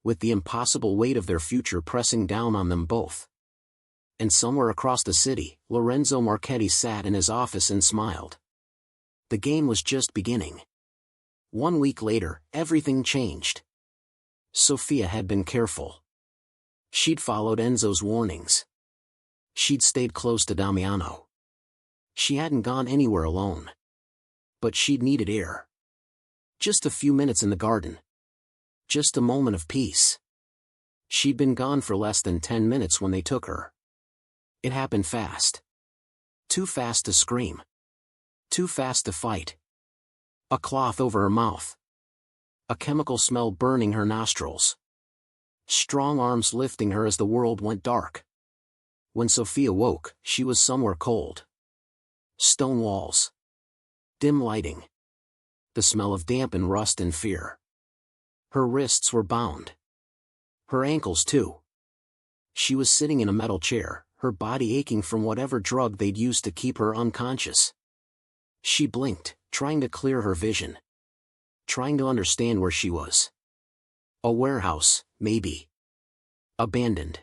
A: With the impossible weight of their future pressing down on them both. And somewhere across the city, Lorenzo Marchetti sat in his office and smiled. The game was just beginning. 1 week later, everything changed. Sophia had been careful. She'd followed Enzo's warnings. She'd stayed close to Damiano. She hadn't gone anywhere alone. But she'd needed air. Just a few minutes in the garden. Just a moment of peace. She'd been gone for less than 10 minutes when they took her. It happened fast. Too fast to scream. Too fast to fight. A cloth over her mouth. A chemical smell burning her nostrils. Strong arms lifting her as the world went dark. When Sophia woke, she was somewhere cold. Stone walls. Dim lighting. The smell of damp and rust and fear. Her wrists were bound. Her ankles too. She was sitting in a metal chair, her body aching from whatever drug they'd used to keep her unconscious. She blinked, trying to clear her vision. Trying to understand where she was. A warehouse, maybe. Abandoned.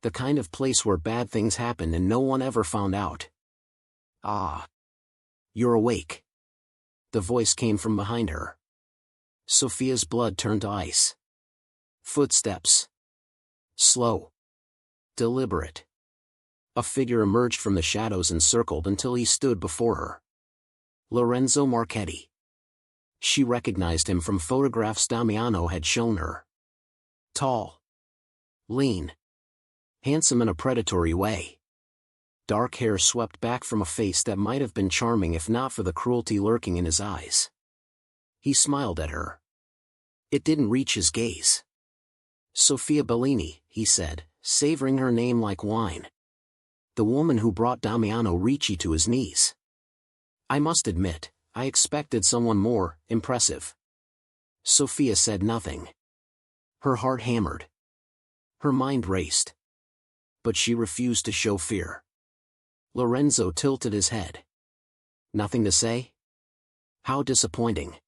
A: The kind of place where bad things happened and no one ever found out. Ah. You're awake. The voice came from behind her. Sophia's blood turned to ice. Footsteps. Slow. Deliberate. A figure emerged from the shadows and circled until he stood before her. Lorenzo Marchetti. She recognized him from photographs Damiano had shown her. Tall. Lean. Handsome in a predatory way. dark hair swept back from a face that might have been charming if not for the cruelty lurking in his eyes. He smiled at her. It didn't reach his gaze. "Sofia Bellini," he said, savoring her name like wine. "The woman who brought Damiano Ricci to his knees. I must admit, I expected someone more impressive." Sofia said nothing. Her heart hammered. Her mind raced. But she refused to show fear. Lorenzo tilted his head. "Nothing to say? How disappointing.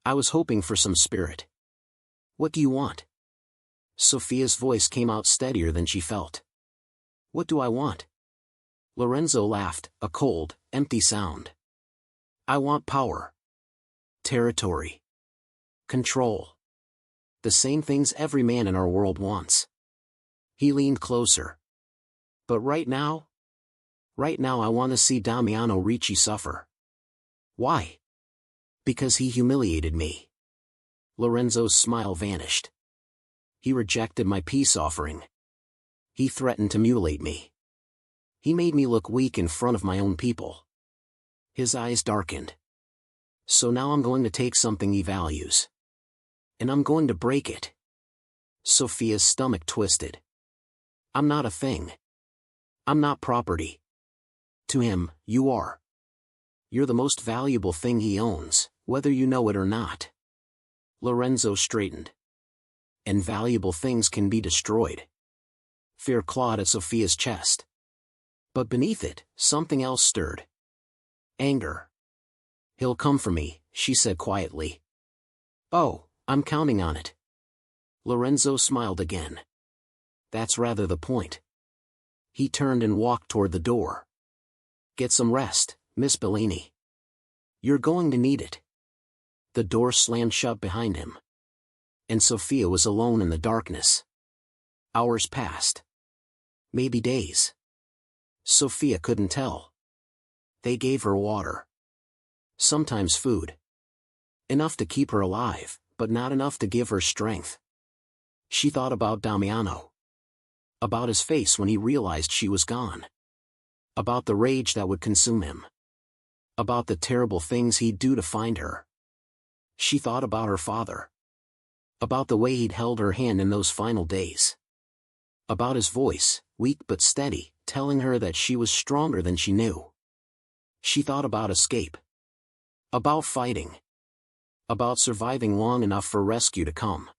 A: I was hoping for some spirit. What do you want?" Sofia's voice came out steadier than she felt. "What do I want?" Lorenzo laughed, a cold, empty sound. "I want power. Territory. Control. The same things every man in our world wants." He leaned closer. "But right now I want to see Damiano Ricci suffer." "Why?" "Because he humiliated me." Lorenzo's smile vanished. "He rejected my peace offering. He threatened to mutilate me. He made me look weak in front of my own people." His eyes darkened. "So now I'm going to take something he values. And I'm going to break it." Sofia's stomach twisted. "I'm not a thing. I'm not property. To him, you are. You're the most valuable thing he owns, whether you know it or not." Lorenzo straightened. "And valuable things can be destroyed." Fear clawed at Sofia's chest. But beneath it, something else stirred. Anger. "He'll come for me," she said quietly. "Oh, I'm counting on it." Lorenzo smiled again. "That's rather the point." He turned and walked toward the door. "Get some rest, Miss Bellini. You're going to need it." The door slammed shut behind him. And Sofia was alone in the darkness. Hours passed. Maybe days. Sofia couldn't tell. They gave her water. Sometimes food. Enough to keep her alive, but not enough to give her strength. She thought about Damiano. About his face when he realized she was gone. About the rage that would consume him. About the terrible things he'd do to find her. She thought about her father. About the way he'd held her hand in those final days. About his voice, weak but steady, telling her that she was stronger than she knew. She thought about escape. About fighting. About surviving long enough for rescue to come.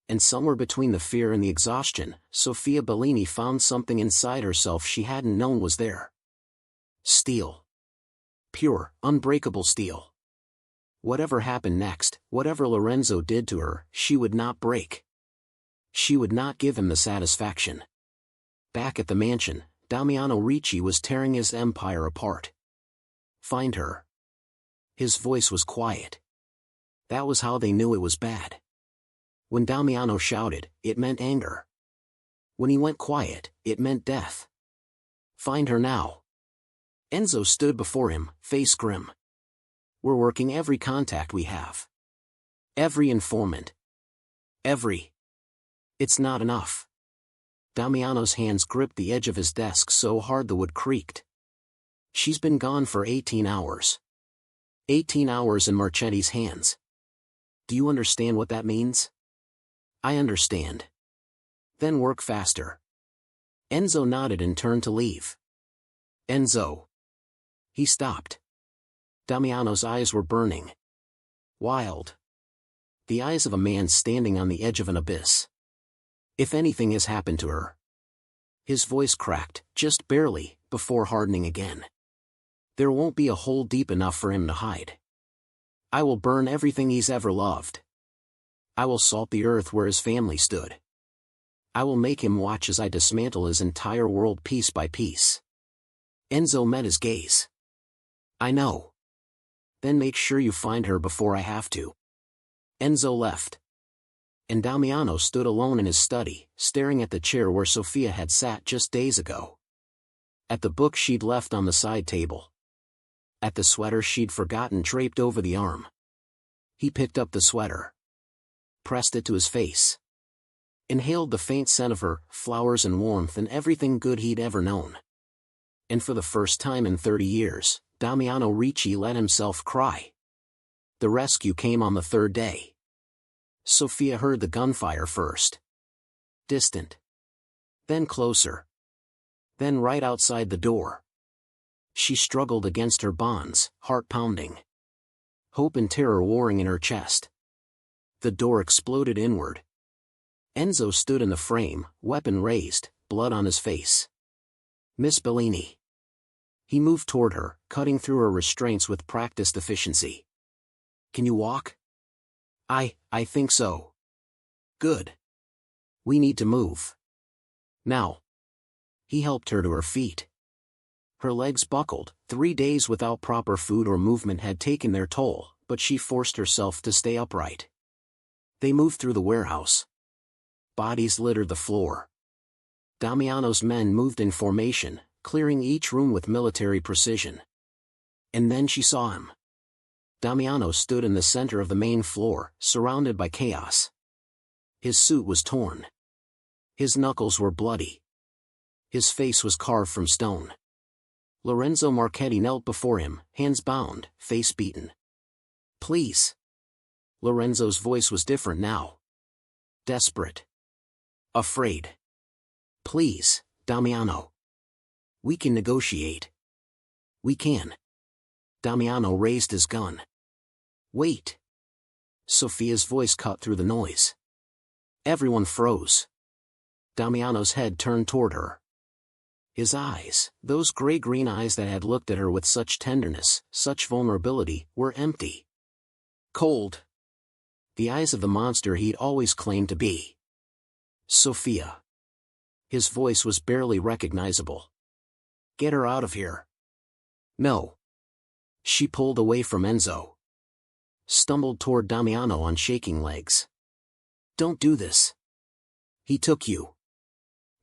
A: And somewhere between the fear and the exhaustion, Sofia Bellini found something inside herself she hadn't known was there. Steel. Pure, unbreakable steel. Whatever happened next, whatever Lorenzo did to her, she would not break. She would not give him the satisfaction. Back at the mansion, Damiano Ricci was tearing his empire apart. Find her. His voice was quiet. That was how they knew it was bad. When Damiano shouted, it meant anger. When he went quiet, it meant death. Find her now. Enzo stood before him, face grim. We're working every contact we have. Every informant. It's not enough. Damiano's hands gripped the edge of his desk so hard the wood creaked. She's been gone for 18 hours. 18 hours in Marchetti's hands. Do you understand what that means? I understand. Then work faster. Enzo nodded and turned to leave. Enzo. He stopped. Damiano's eyes were burning. Wild. The eyes of a man standing on the edge of an abyss. If anything has happened to her. His voice cracked, just barely, before hardening again. There won't be a hole deep enough for him to hide. I will burn everything he's ever loved. I will salt the earth where his family stood. I will make him watch as I dismantle his entire world piece by piece. Enzo met his gaze. I know. Then make sure you find her before I have to. Enzo left. And Damiano stood alone in his study, staring at the chair where Sofia had sat just days ago. At the book she'd left on the side table. At the sweater she'd forgotten draped over the arm. He picked up the sweater. Pressed it to his face. Inhaled the faint scent of her, flowers and warmth and everything good he'd ever known. And for the first time in 30 years, Damiano Ricci let himself cry. The rescue came on the third day. Sophia heard the gunfire first. Distant. Then closer. Then right outside the door. She struggled against her bonds, heart pounding. Hope and terror warring in her chest. The door exploded inward. Enzo stood in the frame, weapon raised, blood on his face. Miss Bellini. He moved toward her, cutting through her restraints with practiced efficiency. Can you walk? I think so. Good. We need to move. Now. He helped her to her feet. Her legs buckled. 3 days without proper food or movement had taken their toll, but she forced herself to stay upright. They moved through the warehouse. Bodies littered the floor. Damiano's men moved in formation, clearing each room with military precision. And then she saw him. Damiano stood in the center of the main floor, surrounded by chaos. His suit was torn. His knuckles were bloody. His face was carved from stone. Lorenzo Marchetti knelt before him, hands bound, face beaten. Please. Lorenzo's voice was different now. Desperate. Afraid. Please, Damiano. We can negotiate. We can. Damiano raised his gun. Wait. Sophia's voice cut through the noise. Everyone froze. Damiano's head turned toward her. His eyes, those gray-green eyes that had looked at her with such tenderness, such vulnerability, were empty. Cold. The eyes of the monster he'd always claimed to be. Sophia. His voice was barely recognizable. Get her out of here. No. She pulled away from Enzo. Stumbled toward Damiano on shaking legs. Don't do this. He took you.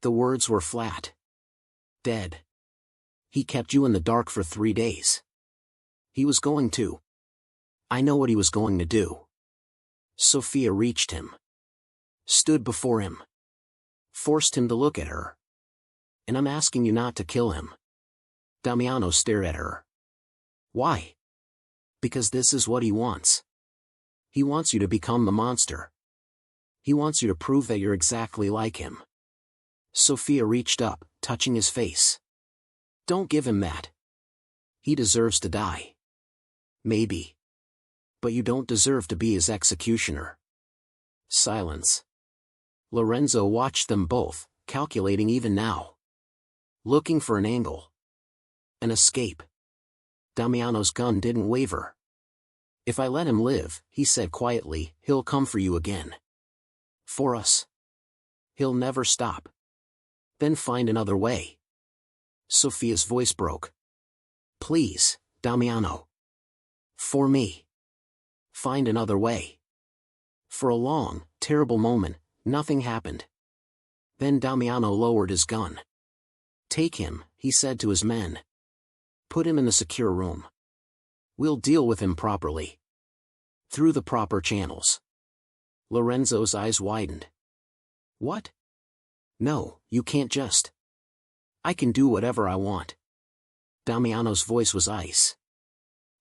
A: The words were flat. Dead. He kept you in the dark for 3 days. He was going to. I know what he was going to do. Sophia reached him. Stood before him. Forced him to look at her. And I'm asking you not to kill him. Damiano stared at her. Why? Because this is what he wants. He wants you to become the monster. He wants you to prove that you're exactly like him. Sophia reached up, touching his face. Don't give him that. He deserves to die. Maybe. But you don't deserve to be his executioner. Silence. Lorenzo watched them both, calculating even now. Looking for an angle. An escape. Damiano's gun didn't waver. If I let him live, he said quietly, he'll come for you again. For us. He'll never stop. Then find another way. Sophia's voice broke. Please, Damiano. For me. Find another way. For a long, terrible moment, nothing happened. Then Damiano lowered his gun. Take him, he said to his men. Put him in the secure room. We'll deal with him properly. Through the proper channels. Lorenzo's eyes widened. What? No, you can't just. I can do whatever I want. Damiano's voice was ice.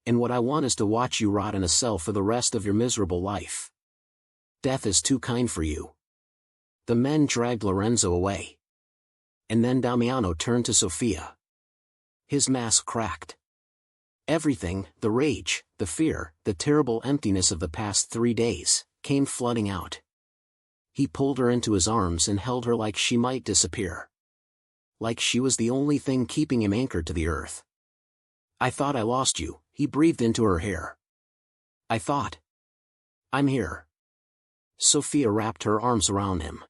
A: And what I want is to watch you rot in a cell for the rest of your miserable life. Death is too kind for you. The men dragged Lorenzo away. And then Damiano turned to Sophia. His mask cracked. Everything, the rage, the fear, the terrible emptiness of the past 3 days, came flooding out. He pulled her into his arms and held her like she might disappear. Like she was the only thing keeping him anchored to the earth. I thought I lost you, he breathed into her hair. I thought. I'm here. Sophia wrapped her arms around him.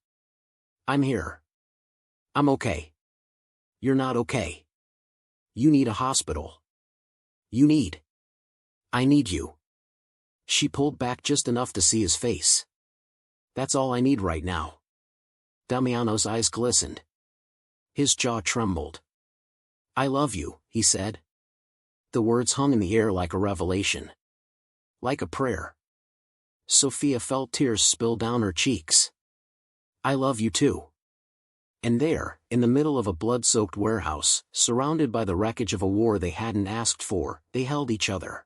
A: I'm here. I'm okay. You're not okay. You need a hospital. You need. I need you. She pulled back just enough to see his face. That's all I need right now. Damiano's eyes glistened. His jaw trembled. I love you, he said. The words hung in the air like a revelation. Like a prayer. Sophia felt tears spill down her cheeks. I love you too. And there, in the middle of a blood-soaked warehouse, surrounded by the wreckage of a war they hadn't asked for, they held each other.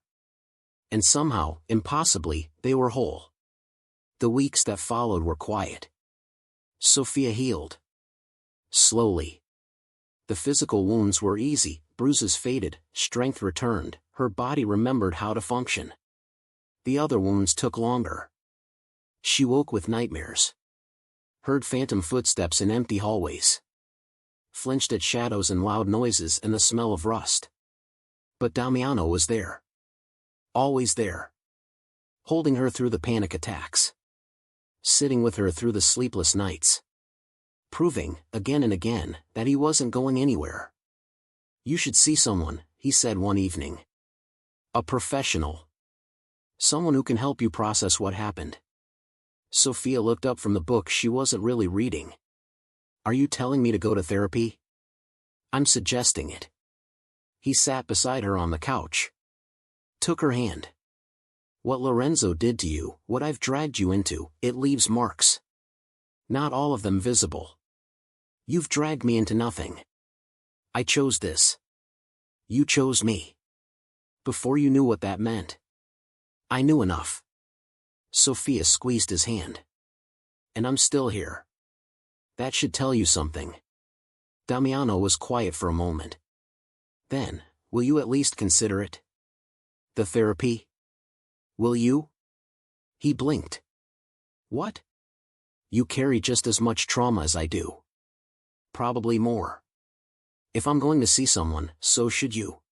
A: And somehow, impossibly, they were whole. The weeks that followed were quiet. Sophia healed. Slowly. The physical wounds were easy, bruises faded, strength returned, her body remembered how to function. The other wounds took longer. She woke with nightmares. Heard phantom footsteps in empty hallways. Flinched at shadows and loud noises and the smell of rust. But Damiano was there. Always there. Holding her through the panic attacks. Sitting with her through the sleepless nights. Proving, again and again, that he wasn't going anywhere. "You should see someone," he said one evening. "A professional. Someone who can help you process what happened." Sophia looked up from the book she wasn't really reading. "Are you telling me to go to therapy?" "I'm suggesting it." He sat beside her on the couch. Took her hand. "What Lorenzo did to you, what I've dragged you into, it leaves marks. Not all of them visible. You've dragged me into nothing. I chose this. You chose me. Before you knew what that meant. I knew enough." Sophia squeezed his hand. "And I'm still here. That should tell you something." Damiano was quiet for a moment. "Then, will you at least consider it? The therapy? Will you?" He blinked. "What?" "You carry just as much trauma as I do. Probably more. If I'm going to see someone, so should you."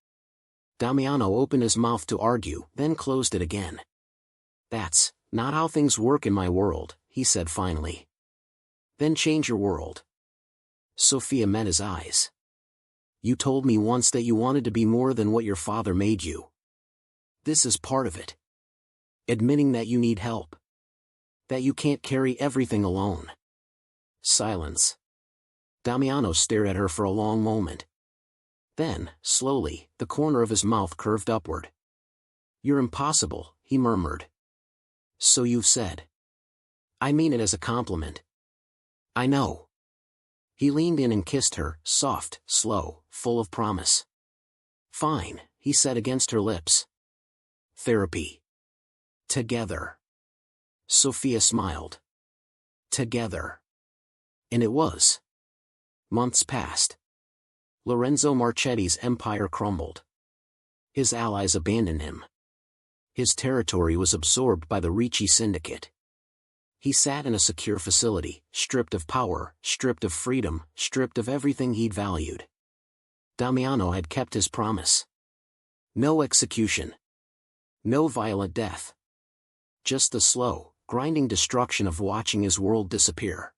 A: Damiano opened his mouth to argue, then closed it again. "That's not how things work in my world," he said finally. "Then change your world." Sophia met his eyes. "You told me once that you wanted to be more than what your father made you. This is part of it. Admitting that you need help. That you can't carry everything alone." Silence. Damiano stared at her for a long moment. Then, slowly, the corner of his mouth curved upward. "You're impossible," he murmured. "So you've said. I mean it as a compliment." "I know." He leaned in and kissed her, soft, slow, full of promise. "Fine," he said against her lips. "Therapy. Together." Sophia smiled. Together. And it was. Months passed. Lorenzo Marchetti's empire crumbled. His allies abandoned him. His territory was absorbed by the Ricci syndicate. He sat in a secure facility, stripped of power, stripped of freedom, stripped of everything he'd valued. Damiano had kept his promise. No execution. No violent death. Just the slow, grinding destruction of watching his world disappear.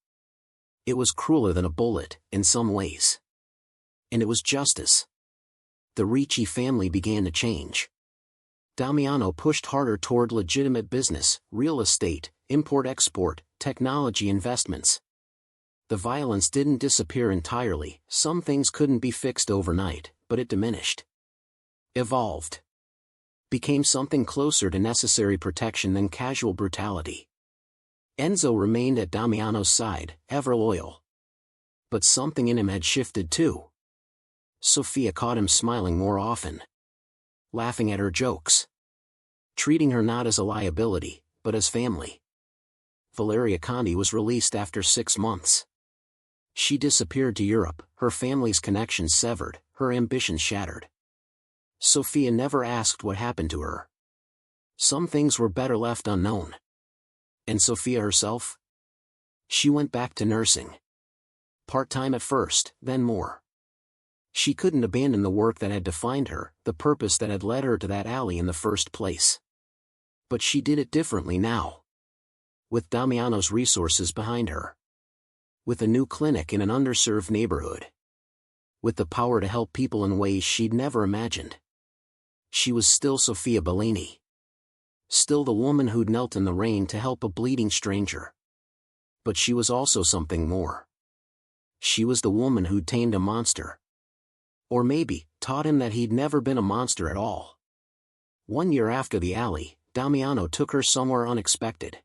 A: It was crueler than a bullet, in some ways. And it was justice. The Ricci family began to change. Damiano pushed harder toward legitimate business, real estate, import-export, technology investments. The violence didn't disappear entirely, some things couldn't be fixed overnight, but it diminished. Evolved. Became something closer to necessary protection than casual brutality. Enzo remained at Damiano's side, ever loyal. But something in him had shifted too. Sophia caught him smiling more often. Laughing at her jokes. Treating her not as a liability, but as family. Valeria Conti was released after 6 months. She disappeared to Europe, her family's connections severed, her ambitions shattered. Sophia never asked what happened to her. Some things were better left unknown. And Sophia herself? She went back to nursing. Part-time at first, then more. She couldn't abandon the work that had defined her, the purpose that had led her to that alley in the first place. But she did it differently now. With Damiano's resources behind her. With a new clinic in an underserved neighborhood. With the power to help people in ways she'd never imagined. She was still Sophia Bellini. Still the woman who'd knelt in the rain to help a bleeding stranger. But she was also something more. She was the woman who'd tamed a monster. Or maybe, taught him that he'd never been a monster at all. 1 year after the alley, Damiano took her somewhere unexpected.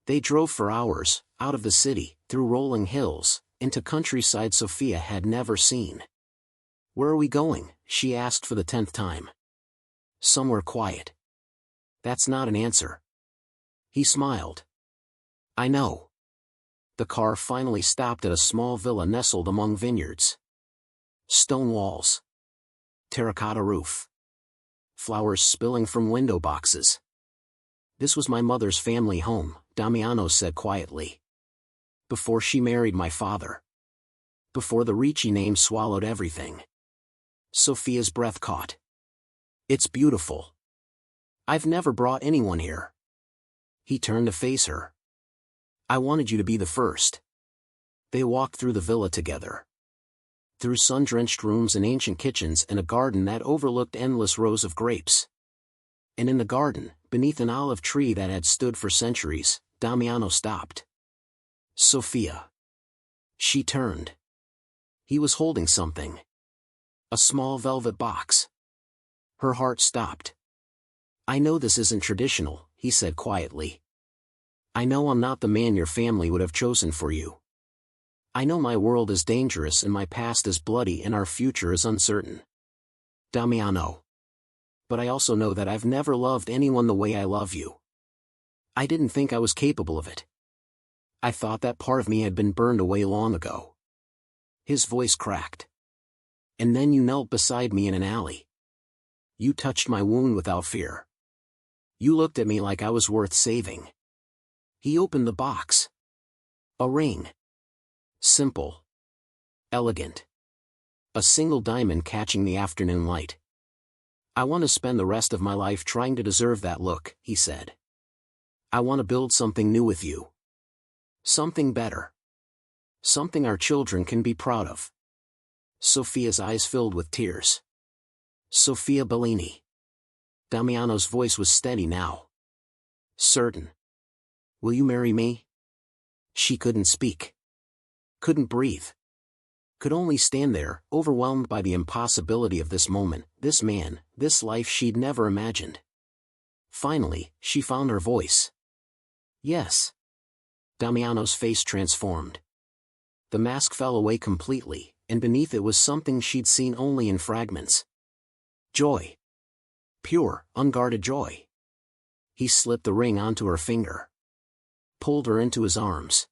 A: They drove for hours, out of the city, through rolling hills, into countryside Sophia had never seen. "Where are we going?" she asked for the 10th time. "Somewhere quiet." "That's not an answer." He smiled. "I know." The car finally stopped at a small villa nestled among vineyards. Stone walls. Terracotta roof. Flowers spilling from window boxes. "This was my mother's family home," Damiano said quietly. "Before she married my father. Before the Ricci name swallowed everything." Sophia's breath caught. "It's beautiful. I've never brought anyone here." He turned to face her. "I wanted you to be the first." They walked through the villa together. Through sun-drenched rooms and ancient kitchens and a garden that overlooked endless rows of grapes. And in the garden, beneath an olive tree that had stood for centuries, Damiano stopped. "Sophia." She turned. He was holding something. A small velvet box. Her heart stopped. "I know this isn't traditional," he said quietly. "I know I'm not the man your family would have chosen for you. I know my world is dangerous and my past is bloody and our future is uncertain. Damiano. But I also know that I've never loved anyone the way I love you. I didn't think I was capable of it. I thought that part of me had been burned away long ago." His voice cracked. "And then you knelt beside me in an alley. You touched my wound without fear. You looked at me like I was worth saving." He opened the box. A ring. Simple. Elegant. A single diamond catching the afternoon light. "I want to spend the rest of my life trying to deserve that look," he said. "I want to build something new with you. Something better. Something our children can be proud of." Sophia's eyes filled with tears. "Sophia Bellini." Damiano's voice was steady now. "Certain. Will you marry me?" She couldn't speak. Couldn't breathe. Could only stand there, overwhelmed by the impossibility of this moment, this man, this life she'd never imagined. Finally, she found her voice. "Yes." Damiano's face transformed. The mask fell away completely, and beneath it was something she'd seen only in fragments. Joy. Pure, unguarded joy. He slipped the ring onto her finger. Pulled her into his arms.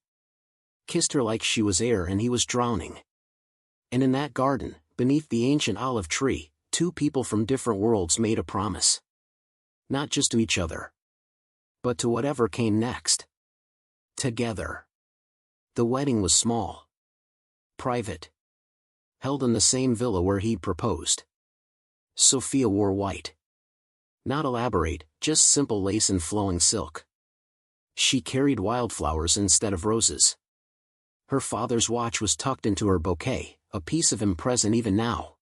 A: Kissed her like she was air and he was drowning. And in that garden, beneath the ancient olive tree, two people from different worlds made a promise. Not just to each other, but to whatever came next. Together. The wedding was small. Private. Held in the same villa where he'd proposed. Sophia wore white. Not elaborate, just simple lace and flowing silk. She carried wildflowers instead of roses. Her father's watch was tucked into her bouquet, a piece of him present even now.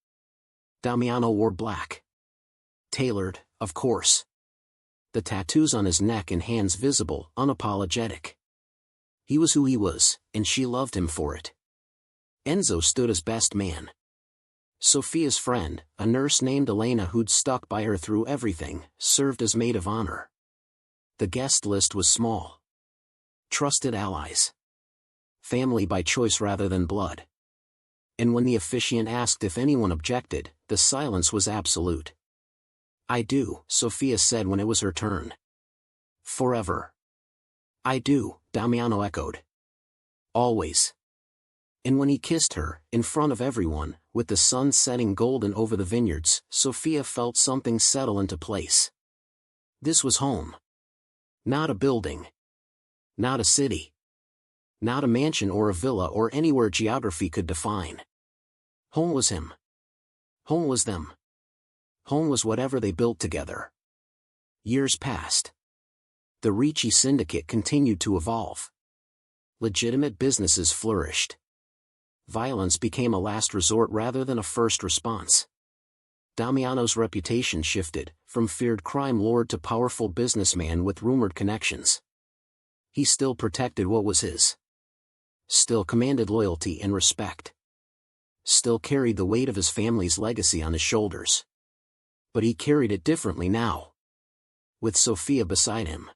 A: Damiano wore black. Tailored, of course. The tattoos on his neck and hands visible, unapologetic. He was who he was, and she loved him for it. Enzo stood as best man. Sophia's friend, a nurse named Elena who'd stuck by her through everything, served as maid of honor. The guest list was small. Trusted allies. Family by choice rather than blood. And when the officiant asked if anyone objected, the silence was absolute. "I do," Sophia said when it was her turn. "Forever." "I do," Damiano echoed. "Always." And when he kissed her, in front of everyone, with the sun setting golden over the vineyards, Sophia felt something settle into place. This was home. Not a building. Not a city. Not a mansion or a villa or anywhere geography could define. Home was him. Home was them. Home was whatever they built together. Years passed. The Ricci syndicate continued to evolve. Legitimate businesses flourished. Violence became a last resort rather than a first response. Damiano's reputation shifted, from feared crime lord to powerful businessman with rumored connections. He still protected what was his. Still commanded loyalty and respect. Still carried the weight of his family's legacy on his shoulders. But he carried it differently now. With Sophia beside him.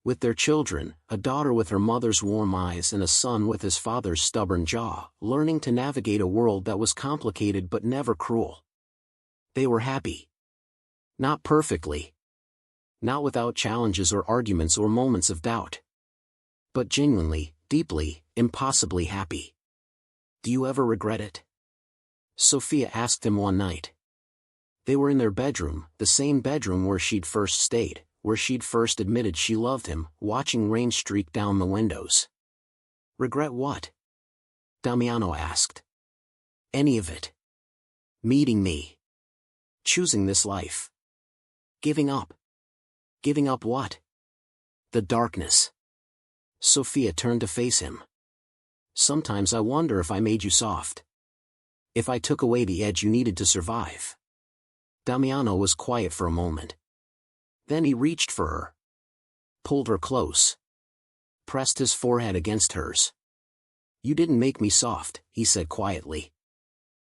A: With their children, a daughter with her mother's warm eyes and a son with his father's stubborn jaw, learning to navigate a world that was complicated but never cruel. They were happy. Not perfectly. Not without challenges or arguments or moments of doubt. But genuinely, deeply, impossibly happy. Do you ever regret it? Sophia asked him one night. They were in their bedroom, the same bedroom where she'd first stayed, where she'd first admitted she loved him, watching rain streak down the windows. Regret what? Damiano asked. Any of it. Meeting me. Choosing this life. Giving up. Giving up what? The darkness. Sophia turned to face him. Sometimes I wonder if I made you soft. If I took away the edge you needed to survive. Damiano was quiet for a moment. Then he reached for her. Pulled her close. Pressed his forehead against hers. You didn't make me soft, he said quietly.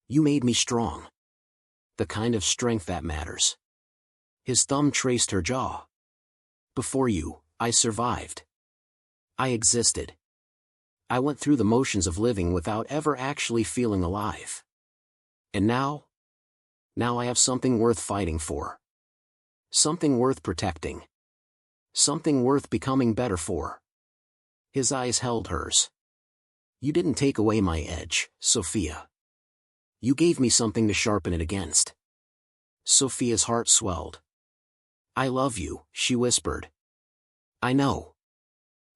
A: You made me strong. The kind of strength that matters. His thumb traced her jaw. Before you, I survived. I existed. I went through the motions of living without ever actually feeling alive. And now? Now I have something worth fighting for. Something worth protecting. Something worth becoming better for. His eyes held hers. You didn't take away my edge, Sophia. You gave me something to sharpen it against. Sophia's heart swelled. I love you, she whispered. I know.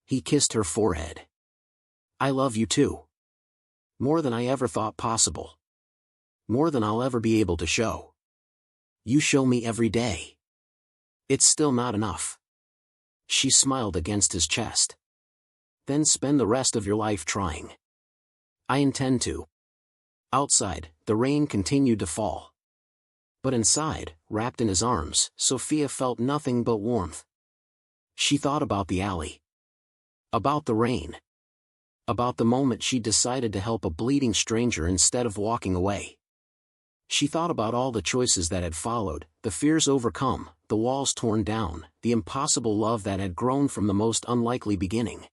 A: He kissed her forehead. I love you too. More than I ever thought possible. More than I'll ever be able to show. You show me every day. It's still not enough. She smiled against his chest. Then spend the rest of your life trying. I intend to. Outside, the rain continued to fall. But inside, wrapped in his arms, Sophia felt nothing but warmth. She thought about the alley. About the rain. About the moment she decided to help a bleeding stranger instead of walking away. She thought about all the choices that had followed, the fears overcome, the walls torn down, the impossible love that had grown from the most unlikely beginning.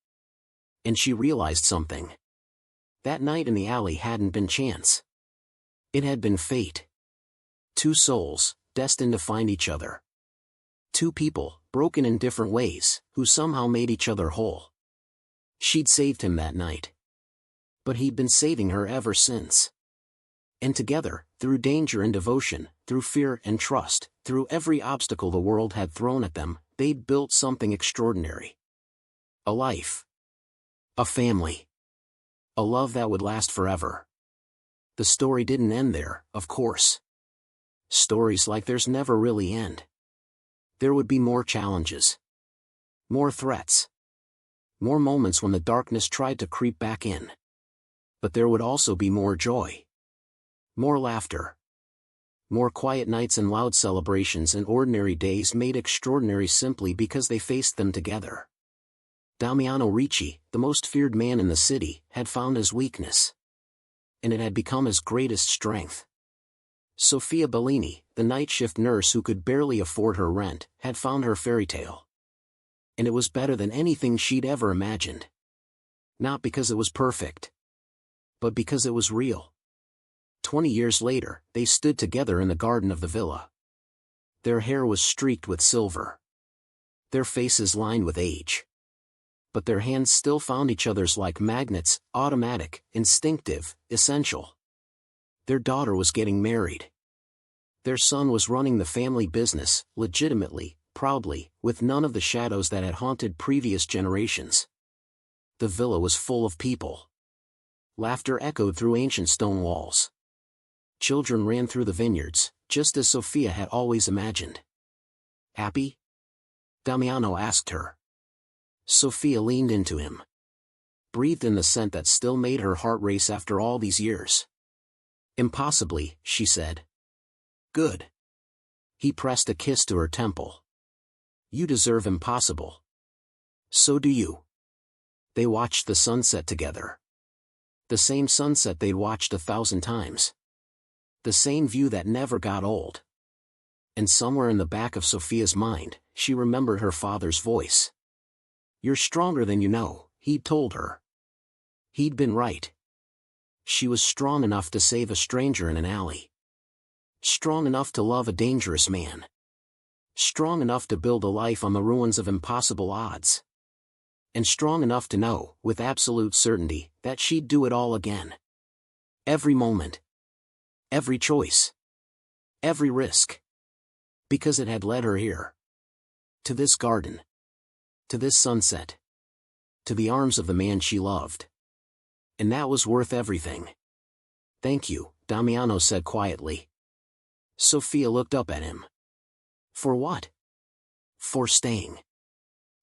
A: And she realized something. That night in the alley hadn't been chance. It had been fate. Two souls, destined to find each other. Two people, broken in different ways, who somehow made each other whole. She'd saved him that night. But he'd been saving her ever since. And together, through danger and devotion, through fear and trust, through every obstacle the world had thrown at them, they'd built something extraordinary. A life. A family. A love that would last forever. The story didn't end there, of course. Stories like theirs never really end. There would be more challenges. More threats. More moments when the darkness tried to creep back in. But there would also be more joy. More laughter. More quiet nights and loud celebrations and ordinary days made extraordinary simply because they faced them together. Damiano Ricci, the most feared man in the city, had found his weakness. And it had become his greatest strength. Sophia Bellini, the night shift nurse who could barely afford her rent, had found her fairy tale. And it was better than anything she'd ever imagined. Not because it was perfect. But because it was real. 20 years later, they stood together in the garden of the villa. Their hair was streaked with silver. Their faces lined with age. But their hands still found each other's like magnets, automatic, instinctive, essential. Their daughter was getting married. Their son was running the family business, legitimately, proudly, with none of the shadows that had haunted previous generations. The villa was full of people. Laughter echoed through ancient stone walls. Children ran through the vineyards, just as Sophia had always imagined. Happy? Damiano asked her. Sophia leaned into him. Breathed in the scent that still made her heart race after all these years. Impossibly, she said. Good. He pressed a kiss to her temple. You deserve impossible. So do you. They watched the sunset together. The same sunset they'd watched 1,000 times. The same view that never got old. And somewhere in the back of Sophia's mind, she remembered her father's voice. You're stronger than you know, he'd told her. He'd been right. She was strong enough to save a stranger in an alley. Strong enough to love a dangerous man. Strong enough to build a life on the ruins of impossible odds. And strong enough to know, with absolute certainty, that she'd do it all again. Every moment. Every choice. Every risk. Because it had led her here. To this garden. To this sunset. To the arms of the man she loved. And that was worth everything. Thank you, Damiano said quietly. Sophia looked up at him. For what? For staying.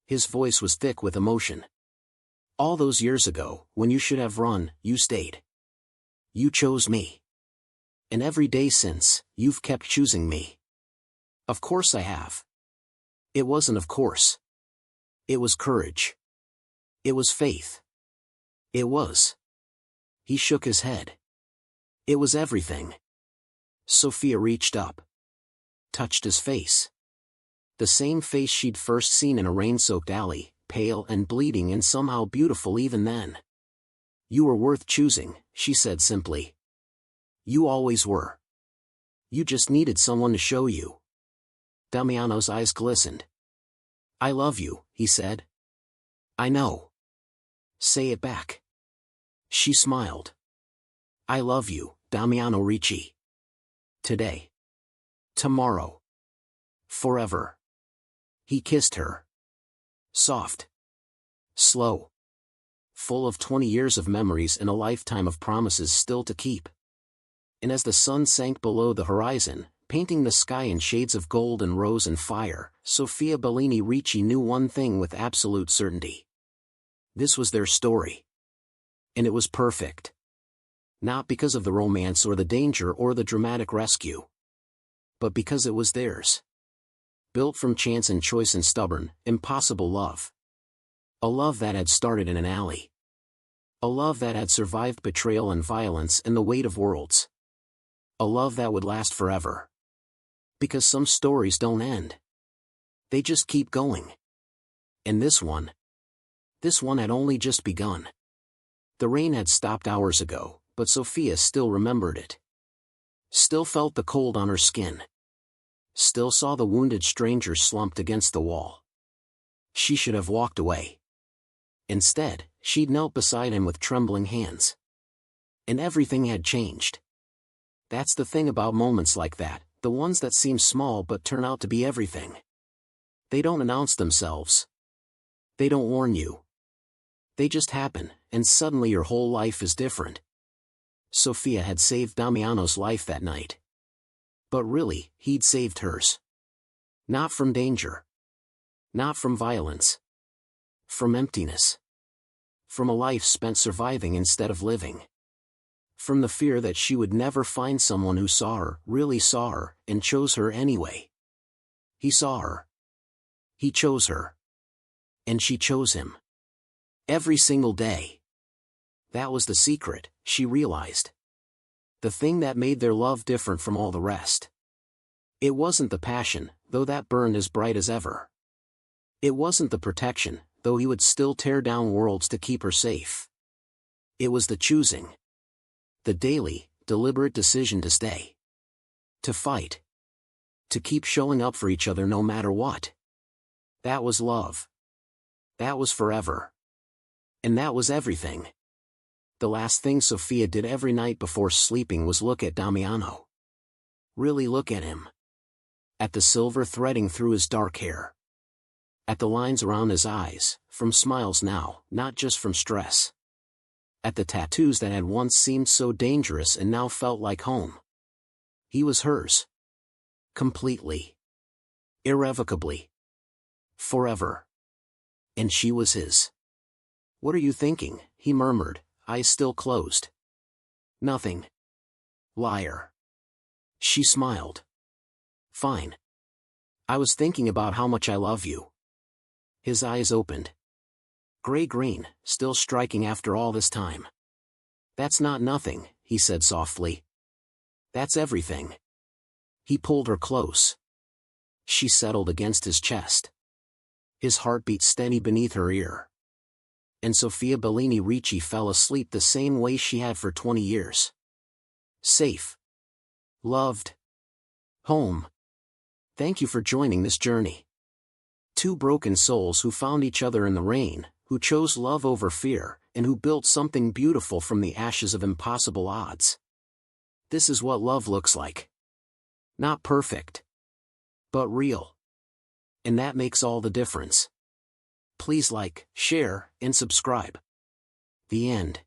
A: His voice was thick with emotion. All those years ago, when you should have run, you stayed. You chose me. And every day since, you've kept choosing me. Of course I have. It wasn't of course. It was courage. It was faith. It was. He shook his head. It was everything. Sophia reached up. Touched his face. The same face she'd first seen in a rain-soaked alley, pale and bleeding and somehow beautiful even then. You were worth choosing, she said simply. You always were. You just needed someone to show you. Damiano's eyes glistened. I love you, he said. I know. Say it back. She smiled. I love you, Damiano Ricci. Today. Tomorrow. Forever. He kissed her. Soft. Slow. Full of 20 years of memories and a lifetime of promises still to keep. And as the sun sank below the horizon, painting the sky in shades of gold and rose and fire, Sophia Bellini Ricci knew one thing with absolute certainty. This was their story. And it was perfect. Not because of the romance or the danger or the dramatic rescue. But because it was theirs. Built from chance and choice and stubborn, impossible love. A love that had started in an alley. A love that had survived betrayal and violence and the weight of worlds. A love that would last forever. Because some stories don't end. They just keep going. And this one had only just begun. The rain had stopped hours ago, but Sophia still remembered it. Still felt the cold on her skin. Still saw the wounded stranger slumped against the wall. She should have walked away. Instead, she'd knelt beside him with trembling hands. And everything had changed. That's the thing about moments like that, the ones that seem small but turn out to be everything. They don't announce themselves. They don't warn you. They just happen, and suddenly your whole life is different. Sophia had saved Damiano's life that night. But really, he'd saved hers. Not from danger. Not from violence. From emptiness. From a life spent surviving instead of living. From the fear that she would never find someone who saw her, really saw her, and chose her anyway. He saw her. He chose her. And she chose him. Every single day. That was the secret, she realized. The thing that made their love different from all the rest. It wasn't the passion, though that burned as bright as ever. It wasn't the protection, though he would still tear down worlds to keep her safe. It was the choosing. The daily, deliberate decision to stay. To fight. To keep showing up for each other no matter what. That was love. That was forever. And that was everything. The last thing Sophia did every night before sleeping was look at Damiano. Really look at him. At the silver threading through his dark hair. At the lines around his eyes, from smiles now, not just from stress. At the tattoos that had once seemed so dangerous and now felt like home. He was hers. Completely. Irrevocably. Forever. And she was his. What are you thinking? He murmured, eyes still closed. Nothing. Liar. She smiled. Fine. I was thinking about how much I love you. His eyes opened. Gray-green, still striking after all this time. That's not nothing, he said softly. That's everything. He pulled her close. She settled against his chest. His heart beat steady beneath her ear. And Sofia Bellini Ricci fell asleep the same way she had for 20 years. Safe. Loved. Home. Thank you for joining this journey. Two broken souls who found each other in the rain, who chose love over fear, and who built something beautiful from the ashes of impossible odds. This is what love looks like. Not perfect, but real. And that makes all the difference. Please like, share, and subscribe. The end.